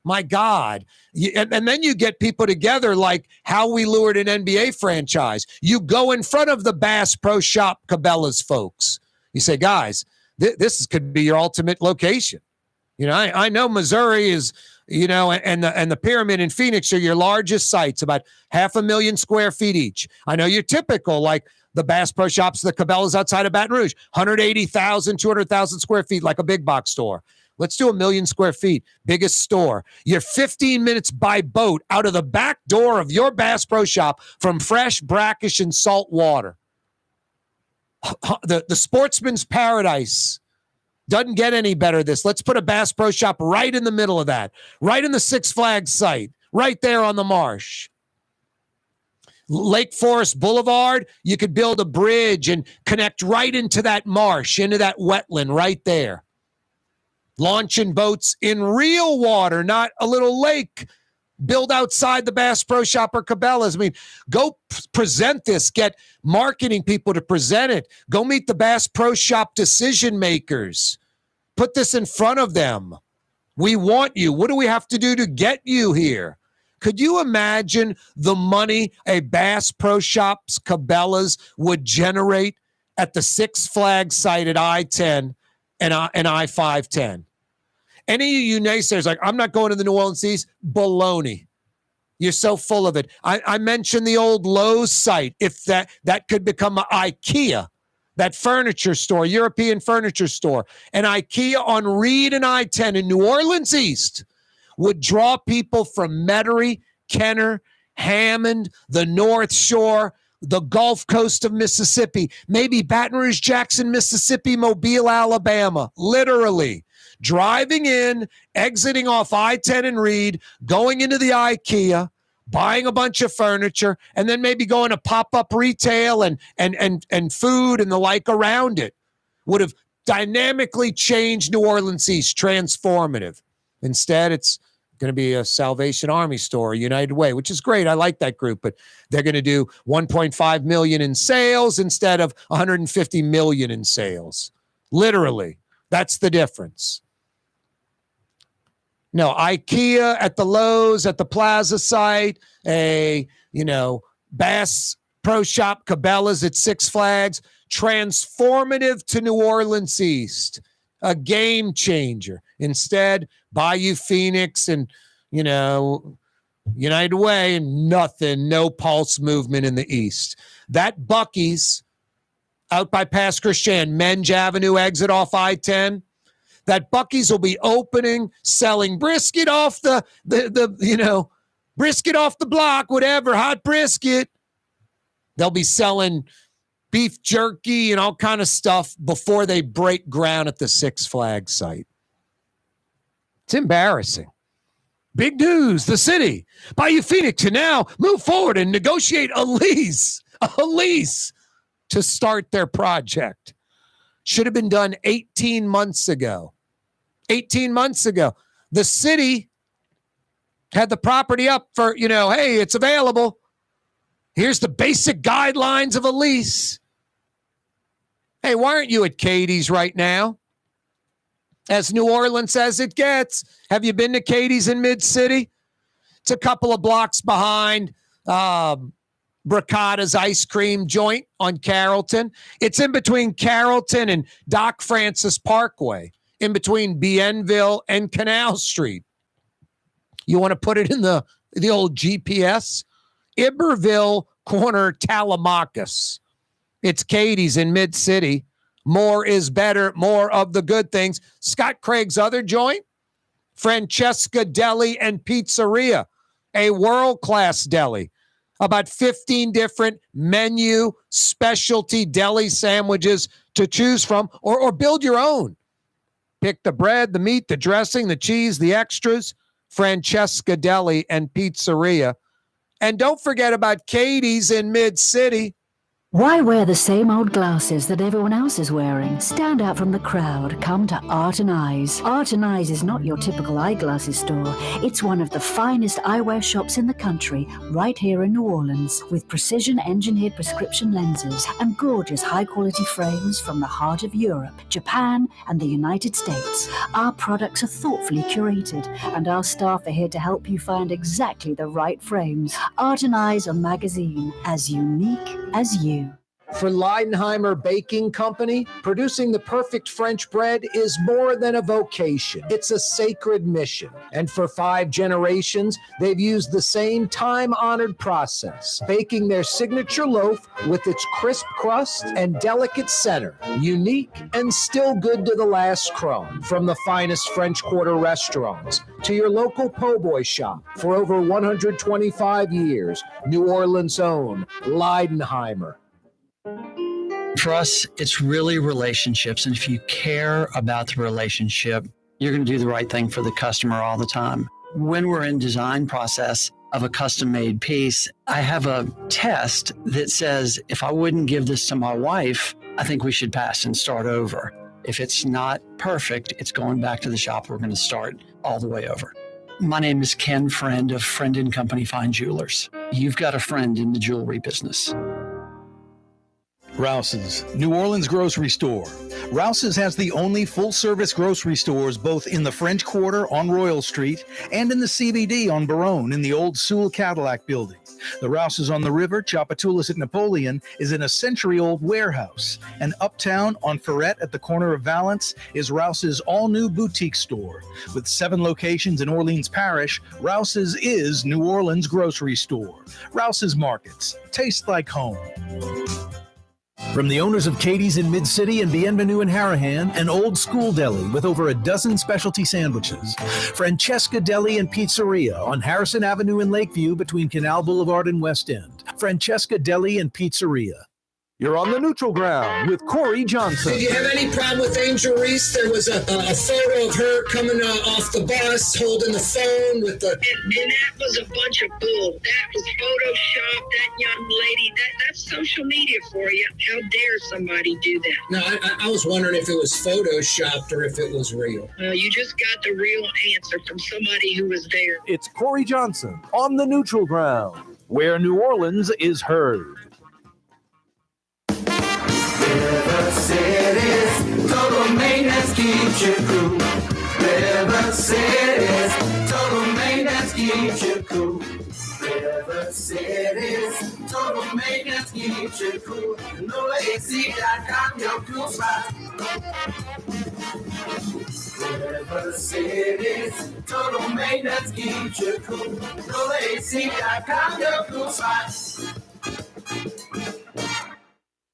My God. And then you get people together like how we lured an NBA franchise. You go in front of the Bass Pro Shop Cabela's folks. You say, guys, this could be your ultimate location. I know Missouri is, and the Pyramid in Phoenix are your largest sites, about 500,000 square feet each. I know you're typical, like the Bass Pro Shops, the Cabela's outside of Baton Rouge, 180,000, 200,000 square feet, like a big box store. Let's do 1 million square feet, biggest store. You're 15 minutes by boat out of the back door of your Bass Pro Shop from fresh, brackish, and salt water. The sportsman's paradise doesn't get any better this. Let's put a Bass Pro Shop right in the middle of that, right in the Six Flags site, right there on the marsh. Lake Forest Boulevard, you could build a bridge and connect right into that marsh, into that wetland right there. Launching boats in real water, not a little lake. Build outside the Bass Pro Shop or Cabela's. I mean, go present this. Get marketing people to present it. Go meet the Bass Pro Shop decision makers. Put this in front of them. We want you. What do we have to do to get you here? Could you imagine the money a Bass Pro Shop's Cabela's would generate at the Six Flags site at I-10 and I-510? Any of you naysayers like, I'm not going to the New Orleans Seas, baloney. You're so full of it. I mentioned the old Lowe's site. If that could become an IKEA, that furniture store, European furniture store, an IKEA on Reed and I-10 in New Orleans East would draw people from Metairie, Kenner, Hammond, the North Shore, the Gulf Coast of Mississippi, maybe Baton Rouge, Jackson, Mississippi, Mobile, Alabama, literally. Driving in, exiting off I-10 and Reed, going into the IKEA, buying a bunch of furniture, and then maybe going to pop-up retail and food and the like around it. Would have dynamically changed New Orleans East, transformative. Instead, it's going to be a Salvation Army store, United Way, which is great. I like that group, but they're going to do 1.5 million in sales instead of 150 million in sales. Literally. That's the difference. No, IKEA at the Lowe's, at the Plaza site, Bass Pro Shop, Cabela's at Six Flags, transformative to New Orleans East, a game changer. Instead, Bayou Phoenix and, United Way and nothing, no pulse movement in the East. That Buc-ee's out by Pass Christian, Menge Avenue exit off I-10, that Buc-ee's will be opening, selling brisket off brisket off the block, whatever, hot brisket. They'll be selling beef jerky and all kind of stuff before they break ground at the Six Flags site. It's embarrassing. Big news, the city, Bayou Phoenix, to now move forward and negotiate a lease to start their project. Should have been done 18 months ago. 18 months ago. The city had the property up for, hey, it's available. Here's the basic guidelines of a lease. Hey, why aren't you at Katie's right now? As New Orleans as it gets. Have you been to Katie's in Mid-City? It's a couple of blocks behind Bricata's ice cream joint on Carrollton. It's in between Carrollton and Doc Francis Parkway, in between Bienville and Canal Street. You want to put it in the old GPS? Iberville corner Talamacus. It's Katie's in Mid-City. More is better, more of the good things. Scott Craig's other joint, Francesca Deli and Pizzeria, a world-class deli. About 15 different menu specialty deli sandwiches to choose from, or build your own. Pick the bread, the meat, the dressing, the cheese, the extras. Francesca Deli and Pizzeria. And don't forget about Katie's in Mid-City. Why wear the same old glasses that everyone else is wearing? Stand out from the crowd. Come to Art and Eyes. Art and Eyes is not your typical eyeglasses store. It's one of the finest eyewear shops in the country, right here in New Orleans, with precision-engineered prescription lenses and gorgeous high-quality frames from the heart of Europe, Japan, and the United States. Our products are thoughtfully curated, and our staff are here to help you find exactly the right frames. Art and Eyes, a magazine as unique as you. For Leidenheimer Baking Company, producing the perfect French bread is more than a vocation. It's a sacred mission. And for 5 generations, they've used the same time-honored process, baking their signature loaf with its crisp crust and delicate center, unique and still good to the last crumb. From the finest French Quarter restaurants to your local po' boy shop, for over 125 years, New Orleans' own Leidenheimer. For us, it's really relationships. And if you care about the relationship, you're going to do the right thing for the customer all the time. When we're in design process of a custom made piece, I have a test that says, if I wouldn't give this to my wife, I think we should pass and start over. If it's not perfect, it's going back to the shop. We're going to start all the way over. My name is Ken Friend of Friend & Company Fine Jewelers. You've got a friend in the jewelry business. Rouse's, New Orleans grocery store. Rouse's has the only full-service grocery stores both in the French Quarter on Royal Street and in the CBD on Baronne in the old Sewell Cadillac building. The Rouse's on the river, Tchoupitoulas at Napoleon, is in a century-old warehouse. And uptown on Ferret at the corner of Valence is Rouse's all-new boutique store. With 7 locations in Orleans Parish, Rouse's is New Orleans grocery store. Rouse's Markets. Taste like home. From the owners of Katie's in Mid-City and Bienvenue in Harahan, an old school deli with over a dozen specialty sandwiches. Francesca Deli and Pizzeria on Harrison Avenue in Lakeview between Canal Boulevard and West End. Francesca Deli and Pizzeria. You're on the neutral ground with Corey Johnson. Did you have any problem with Angel Reese? There was a photo of her coming off the bus, holding the phone with the... And that was a bunch of bull. That was Photoshop, that young lady. That's social media for you. How dare somebody do that? No, I was wondering if it was Photoshopped or if it was real. You just got the real answer from somebody who was there. It's Corey Johnson on the neutral ground, where New Orleans is heard. River City's total maintenance keeps you cool. River City's total maintenance keeps you cool. River City's total maintenance keeps you cool. NolaAC.com, your cool spot. River City's total maintenance keeps you cool. NolaAC.com, your cool spot.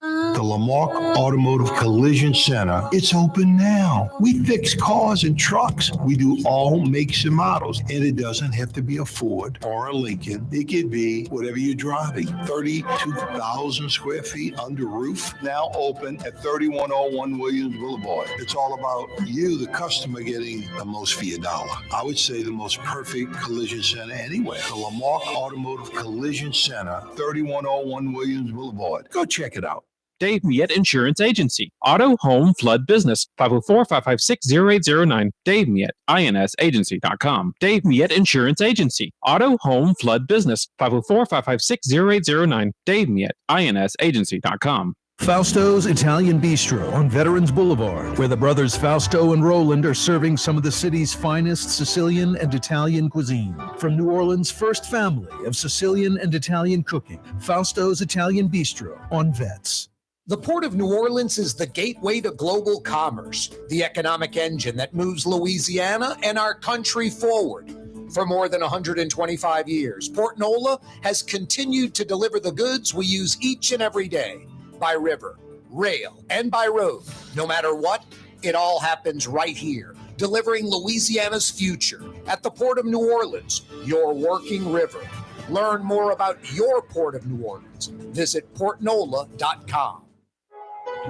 The Lamarck Automotive Collision Center, it's open now. We fix cars and trucks. We do all makes and models. And it doesn't have to be a Ford or a Lincoln. It could be whatever you're driving. 32,000 square feet under roof, now open at 3101 Williams Boulevard. It's all about you, the customer, getting the most for your dollar. I would say the most perfect collision center anywhere. The Lamarck Automotive Collision Center, 3101 Williams Boulevard. Go check it out. Dave Miette Insurance Agency. Auto, home, flood, business. 504-556-0809. Dave Miette, INSagency.com. Dave Miette Insurance Agency. Auto, home, flood, business. 504-556-0809. Dave Miette, INSagency.com. Fausto's Italian Bistro on Veterans Boulevard, where the brothers Fausto and Roland are serving some of the city's finest Sicilian and Italian cuisine. From New Orleans' first family of Sicilian and Italian cooking, Fausto's Italian Bistro on Vets. The Port of New Orleans is the gateway to global commerce, the economic engine that moves Louisiana and our country forward. For more than 125 years, Port Nola has continued to deliver the goods we use each and every day by river, rail, and by road. No matter what, it all happens right here, delivering Louisiana's future at the Port of New Orleans, your working river. Learn more about your Port of New Orleans. Visit portnola.com.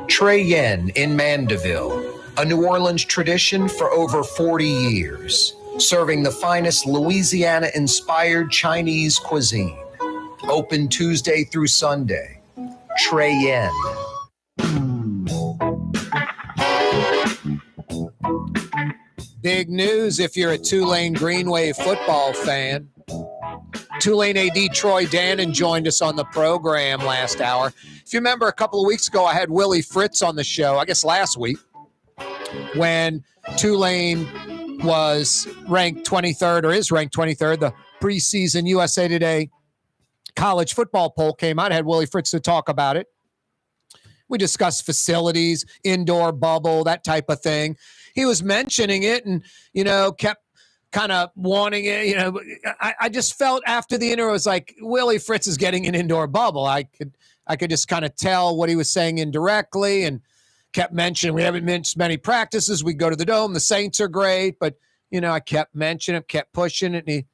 Trey Yen in Mandeville, a New Orleans tradition for over 40 years, serving the finest Louisiana-inspired Chinese cuisine. Open Tuesday through Sunday. Trey Yen. Big news if you're a Tulane Green Wave football fan. Tulane AD Troy Dannen joined us on the program last hour. If you remember, a couple of weeks ago, I had Willie Fritz on the show, I guess last week, when Tulane was ranked 23rd, or is ranked 23rd. The preseason USA Today college football poll came out. I had Willie Fritz to talk about it. We discussed facilities, indoor bubble, that type of thing. He was mentioning it and, kept kind of wanting it. I just felt after the interview, it was like, Willie Fritz is getting an indoor bubble. I could just kind of tell what he was saying indirectly, and kept mentioning, we haven't missed many practices. We go to the Dome. The Saints are great. But, I kept mentioning it, kept pushing it. And he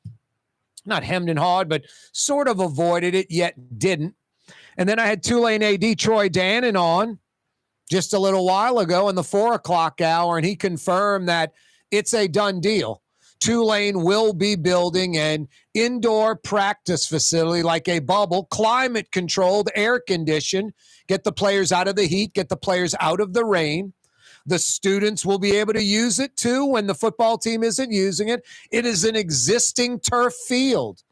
not hemmed and hawed, but sort of avoided it, yet didn't. And then I had Tulane AD Troy Dannen on just a little while ago in the 4 o'clock hour, and he confirmed that it's a done deal. Tulane will be building an indoor practice facility like a bubble, climate-controlled, air-conditioned, get the players out of the heat, get the players out of the rain. The students will be able to use it, too, when the football team isn't using it. It is an existing turf field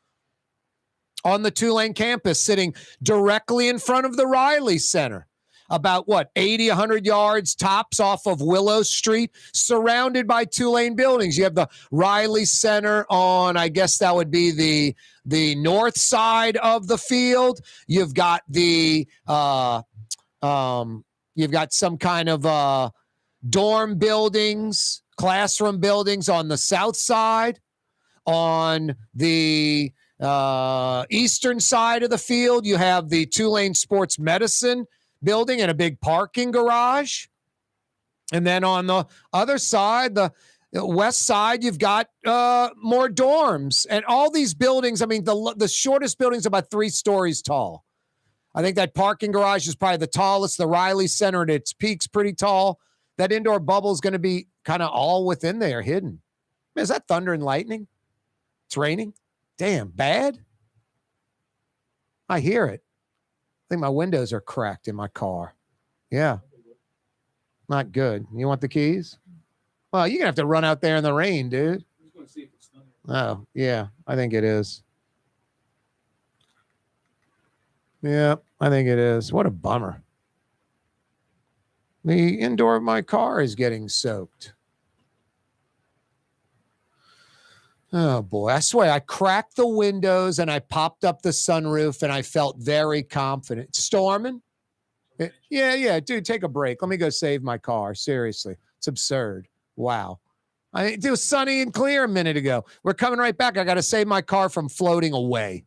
on the Tulane campus, sitting directly in front of the Riley Center. About 80, 100 yards tops off of Willow Street, surrounded by Tulane buildings. You have the Riley Center on, I guess that would be the north side of the field. You've got you've got some kind of dorm buildings, classroom buildings on the south side. On the eastern side of the field, you have the Tulane Sports Medicine building and a big parking garage. And then on the other side, the west side, you've got more dorms. And all these buildings, I mean, the shortest building's about 3 stories tall. I think that parking garage is probably the tallest. The Riley Center at its peak's pretty tall. That indoor bubble is going to be kind of all within there, hidden. Man, is that thunder and lightning? It's raining? Damn, bad? I hear it. I think my windows are cracked in my car. Yeah. Not good. You want the keys? Well, you're going to have to run out there in the rain, dude. Oh, yeah. I think it is. Yeah, I think it is. What a bummer. The indoor of my car is getting soaked. Oh, boy. I swear, I cracked the windows and I popped up the sunroof and I felt very confident. Storming? Yeah. Dude, take a break. Let me go save my car. Seriously. It's absurd. Wow. It was sunny and clear a minute ago. We're coming right back. I got to save my car from floating away.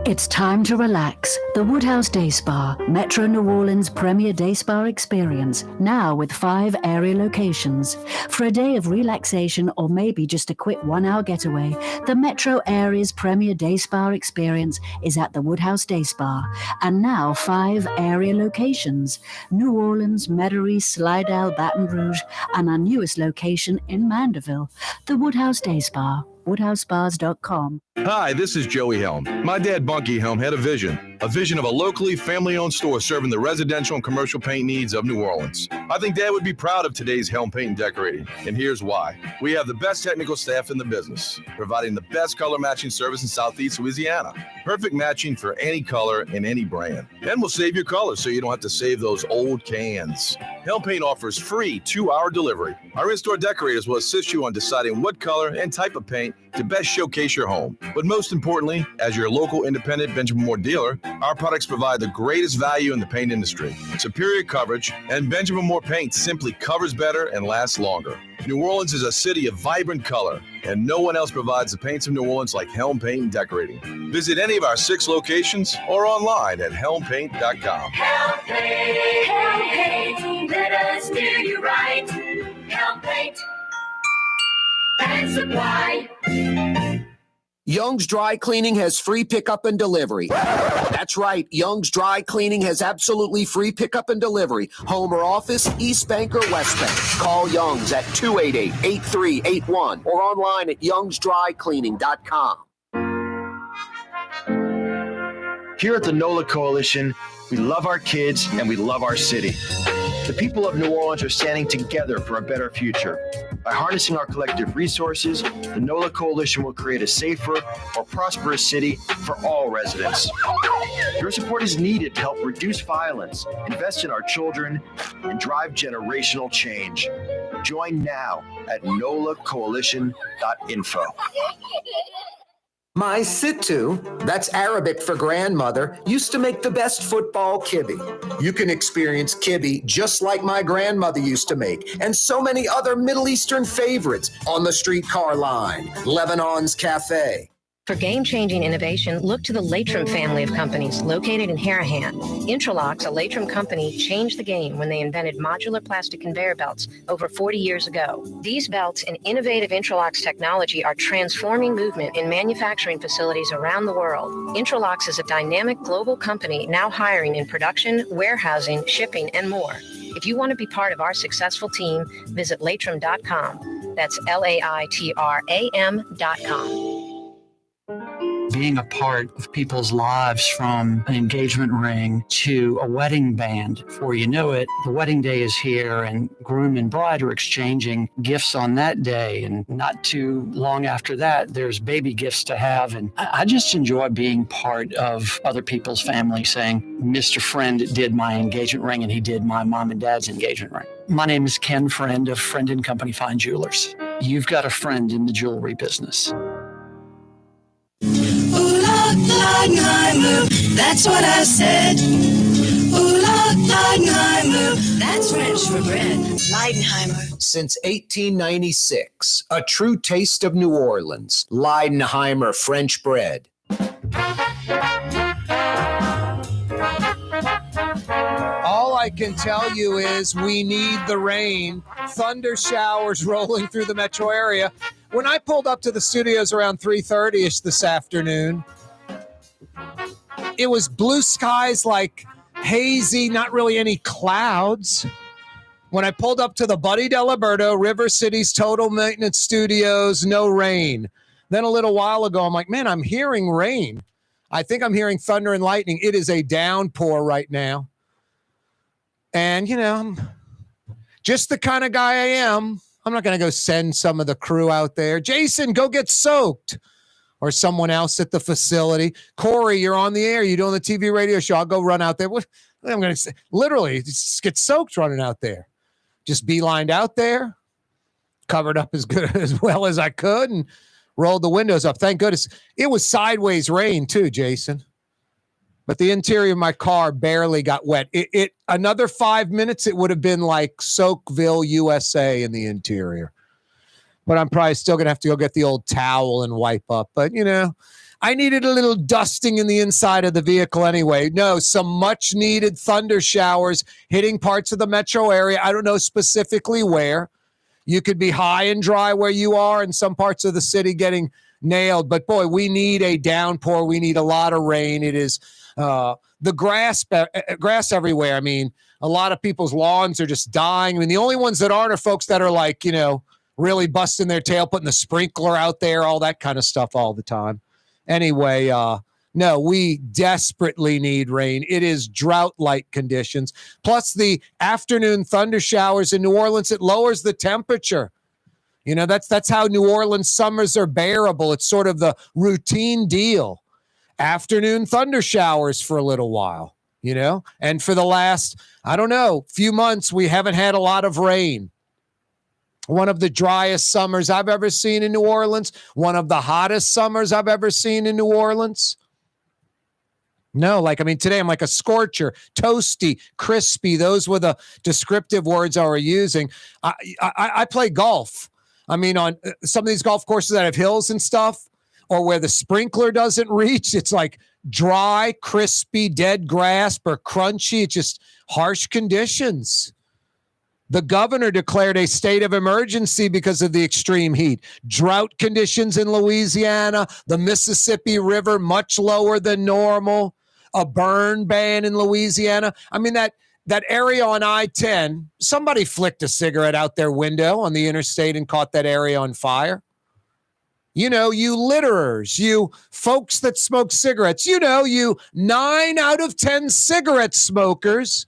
It's time to relax. The Woodhouse Day Spa, Metro New Orleans' premier day spa experience, now with 5 area locations. For a day of relaxation or maybe just a quick 1-hour getaway, the Metro area's premier day spa experience is at the Woodhouse Day Spa. And now 5 area locations: New Orleans, Metairie, Slidell, Baton Rouge, and our newest location in Mandeville, the Woodhouse Day Spa. WoodhouseSpas.com. Hi, this is Joey Helm. My dad, Bunky Helm, had a vision of a locally family-owned store serving the residential and commercial paint needs of New Orleans. I think Dad would be proud of today's Helm Paint and Decorating, and here's why. We have the best technical staff in the business, providing the best color matching service in Southeast Louisiana. Perfect matching for any color and any brand. And we'll save your colors so you don't have to save those old cans. Helm Paint offers free 2-hour delivery. Our in-store decorators will assist you on deciding what color and type of paint to best showcase your home. But most importantly, as your local independent Benjamin Moore dealer, our products provide the greatest value in the paint industry. Superior coverage, and Benjamin Moore paint simply covers better and lasts longer. New Orleans is a city of vibrant color, and no one else provides the paints of New Orleans like Helm Paint and Decorating. Visit any of our 6 locations or online at helmpaint.com. Help paint, let us do you right. Help paint and supply. Young's Dry Cleaning has free pickup and delivery. That's right. Young's Dry Cleaning has absolutely free pickup and delivery. Home or office, East Bank or West Bank. Call Young's at 288-8381 or online at youngsdrycleaning.com. Here at the NOLA Coalition, we love our kids and we love our city. The people of New Orleans are standing together for a better future. By harnessing our collective resources, the NOLA Coalition will create a safer, more prosperous city for all residents. Your support is needed to help reduce violence, invest in our children, and drive generational change. Join now at nolacoalition.info. My Sittu, that's Arabic for grandmother, used to make the best football kibbe. You can experience kibbe just like my grandmother used to make, and so many other Middle Eastern favorites on the streetcar line, Lebanon's Cafe. For game-changing innovation, look to the Leitrim family of companies located in Harahan. Intralocks, a Leitrim company, changed the game when they invented modular plastic conveyor belts over 40 years ago. These belts and innovative Intralocks technology are transforming movement in manufacturing facilities around the world. Intralocks is a dynamic global company now hiring in production, warehousing, shipping, and more. If you want to be part of our successful team, visit Leitrim.com. That's LAITRAM.com. Being a part of people's lives, from an engagement ring to a wedding band. Before you know it, the wedding day is here and groom and bride are exchanging gifts on that day. And not too long after that, there's baby gifts to have. And I just enjoy being part of other people's family, saying, Mr. Friend did my engagement ring and he did my mom and dad's engagement ring. My name is Ken Friend of Friend & Company Fine Jewelers. You've got a friend in the jewelry business. Leidenheimer, that's what I said. Ooh, Leidenheimer, that's French for bread. Leidenheimer. Since 1896, a true taste of New Orleans. Leidenheimer French bread. All I can tell you is we need the rain. Thunder showers rolling through the metro area. When I pulled up to the studios around 3:30ish this afternoon, it was blue skies, like hazy, not really any clouds. When I pulled up to the Buddy Diliberto, River City's Total Maintenance Studios, no rain. Then a little while ago, I'm like, man, I'm hearing rain. I think I'm hearing thunder and lightning. It is a downpour right now. And, you know, I'm just the kind of guy I am. I'm not going to go send some of the crew out there. Jason, go get soaked. Or someone else at the facility. Corey, you're on the air. You're doing the TV radio show. I'll go run out there. What I'm going to say, literally, just get soaked running out there. Just beelined out there, covered up as well as I could, and rolled the windows up. Thank goodness. It was sideways rain too, Jason. But the interior of my car barely got wet. It another 5 minutes, it would have been like Soakville, USA in the interior. But I'm probably still going to have to go get the old towel and wipe up. But, you know, I needed a little dusting in the inside of the vehicle anyway. No, some much needed thunder showers hitting parts of the metro area. I don't know specifically where. You could be high and dry where you are, and some parts of the city getting nailed. But, boy, we need a downpour. We need a lot of rain. It is the grass everywhere. I mean, a lot of people's lawns are just dying. I mean, the only ones that aren't are folks that are like, you know, really busting their tail, putting the sprinkler out there, all that kind of stuff all the time. Anyway, no, we desperately need rain. It is drought-like conditions. Plus the afternoon thunder showers in New Orleans, it lowers the temperature. You know, that's how New Orleans summers are bearable. It's sort of the routine deal. Afternoon thunder showers for a little while, you know? And for the last, I don't know, few months, we haven't had a lot of rain. One of the driest summers I've ever seen in New Orleans. One of the hottest summers I've ever seen in New Orleans. No, like, I mean, today I'm like a scorcher, toasty, crispy. Those were the descriptive words I were using. I play golf. I mean, on some of these golf courses that have hills and stuff, or where the sprinkler doesn't reach, it's like dry, crispy, dead grass or crunchy. It's just harsh conditions. The governor declared a state of emergency because of the extreme heat. Drought conditions in Louisiana, the Mississippi River much lower than normal, a burn ban in Louisiana. I mean, that area on I-10, somebody flicked a cigarette out their window on the interstate and caught that area on fire. You know, you litterers, you folks that smoke cigarettes, you know, you 9 out of 10 cigarette smokers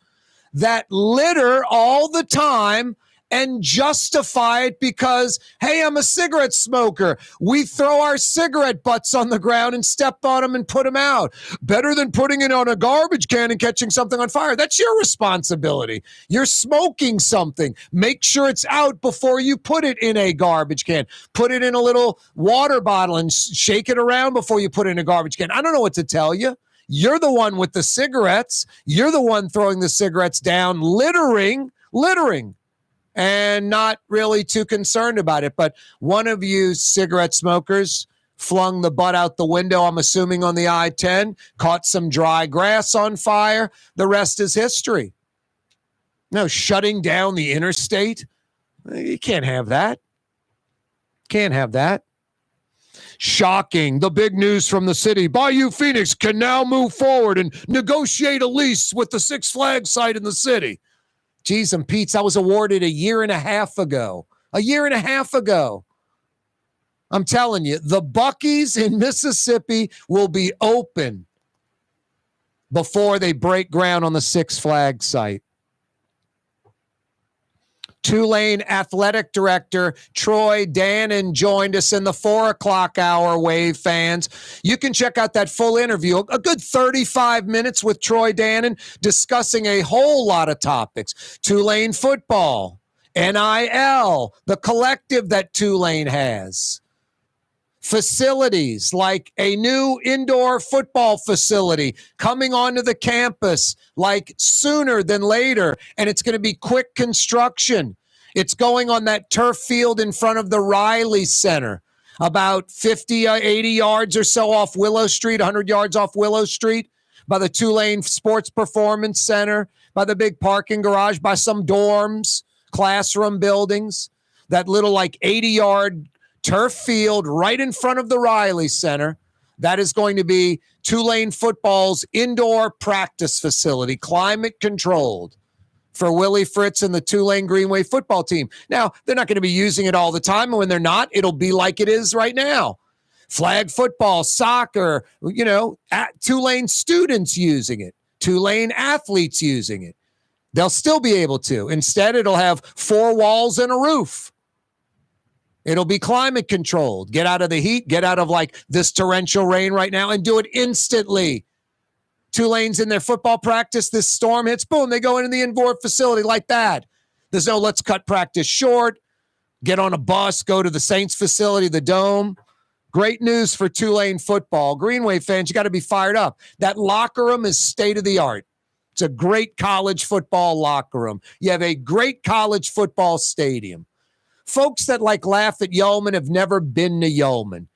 that litter all the time and justify it because, hey, I'm a cigarette smoker. We throw our cigarette butts on the ground and step on them and put them out. Better than putting it on a garbage can and catching something on fire. That's your responsibility. You're smoking something. Make sure it's out before you put it in a garbage can. Put it in a little water bottle and shake it around before you put it in a garbage can. I don't know what to tell you. You're the one with the cigarettes. You're the one throwing the cigarettes down, littering, and not really too concerned about it. But one of you cigarette smokers flung the butt out the window, I'm assuming on the I-10, caught some dry grass on fire. The rest is history. No, shutting down the interstate. You can't have that. Can't have that. Shocking. The big news from the city. Bayou Phoenix can now move forward and negotiate a lease with the Six Flags site in the city. Geez and Pete's, I was awarded a year and a half ago. I'm telling you, the Buc-ee's in Mississippi will be open before they break ground on the Six Flags site. Tulane Athletic Director Troy Dannen joined us in the 4 o'clock hour, Wave fans. You can check out that full interview, a good 35 minutes with Troy Dannen discussing a whole lot of topics. Tulane football, NIL, the collective that Tulane has. Facilities like a new indoor football facility coming onto the campus like sooner than later, and it's going to be quick construction. It's going on that turf field in front of the Riley Center, about 50, 80 yards or so off Willow Street, 100 yards off Willow Street, by the Tulane Sports Performance Center, by the big parking garage, by some dorms, classroom buildings, that little like 80-yard turf field right in front of the Riley Center. That is going to be Tulane football's indoor practice facility, climate controlled for Willie Fritz and the Tulane Greenway football team. Now, they're not going to be using it all the time. And when they're not, it'll be like it is right now. Flag football, soccer, you know, Tulane students using it, Tulane athletes using it. They'll still be able to. Instead, it'll have 4 walls and a roof. It'll be climate controlled. Get out of the heat, get out of like this torrential rain right now and do it instantly. Tulane's in their football practice. This storm hits, boom, they go into the indoor facility like that. There's no let's cut practice short, get on a bus, go to the Saints facility, the Dome. Great news for Tulane football. Greenway fans, you got to be fired up. That locker room is state of the art. It's a great college football locker room. You have a great college football stadium. Folks that like laugh at Yeoman have never been to Yeoman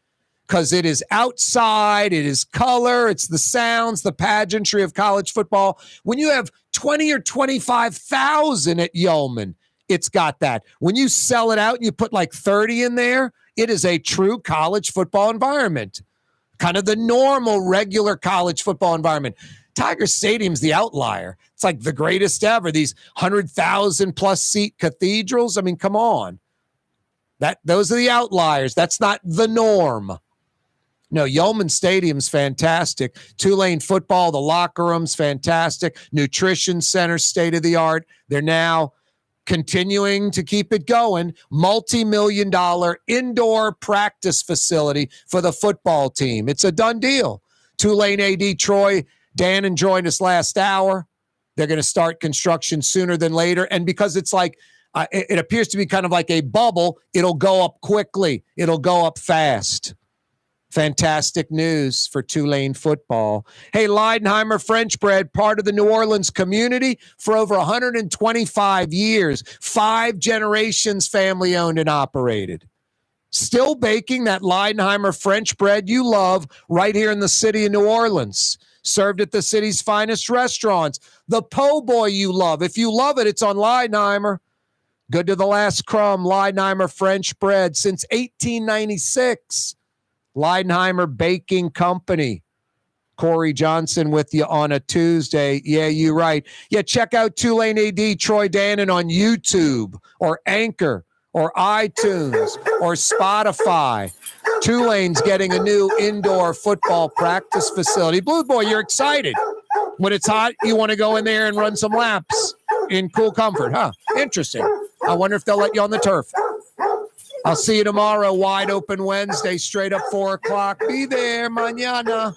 because it is outside, it is color, it's the sounds, the pageantry of college football. When you have 20 or 25,000 at Yeoman, it's got that. When you sell it out and you put like 30 in there, it is a true college football environment, kind of the normal, regular college football environment. Tiger Stadium's the outlier. It's like the greatest ever. These 100,000 plus seat cathedrals. I mean, come on. Those are the outliers. That's not the norm. No, Yeoman Stadium's fantastic. Tulane football, the locker room's fantastic. Nutrition center, state of the art. They're now continuing to keep it going. Multi-million-dollar indoor practice facility for the football team. It's a done deal. Tulane AD Troy Dannen joined us last hour. They're going to start construction sooner than later. And because it's like, it appears to be kind of like a bubble, it'll go up quickly. It'll go up fast. Fantastic news for Tulane football. Hey, Leidenheimer French bread, part of the New Orleans community for over 125 years. 5 generations family owned and operated. Still baking that Leidenheimer French bread you love right here in the city of New Orleans. Served at the city's finest restaurants. The po' boy you love. If you love it, it's on Leidenheimer. Good to the last crumb. Leidenheimer French bread since 1896. Leidenheimer Baking Company. Corey Johnson with you on a Tuesday. Yeah, you're right. Yeah, check out Tulane AD Troy Dannen on YouTube or Anchor or iTunes or Spotify. Tulane's getting a new indoor football practice facility. Blue Boy, you're excited. When it's hot, you want to go in there and run some laps in cool comfort, huh? Interesting. I wonder if they'll let you on the turf. I'll see you tomorrow, Wide Open Wednesday, straight up 4 o'clock. Be there, mañana.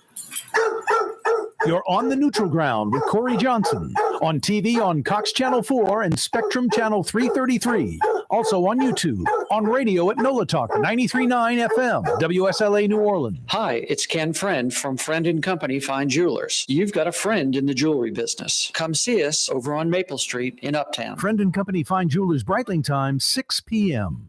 You're on the neutral ground with Corey Johnson on TV on Cox Channel 4 and Spectrum Channel 333. Also on YouTube, on radio at NOLA Talk 93.9 FM, WSLA New Orleans. Hi, it's Ken Friend from Friend & Company Fine Jewelers. You've got a friend in the jewelry business. Come see us over on Maple Street in Uptown. Friend & Company Fine Jewelers, Breitling time, 6 p.m.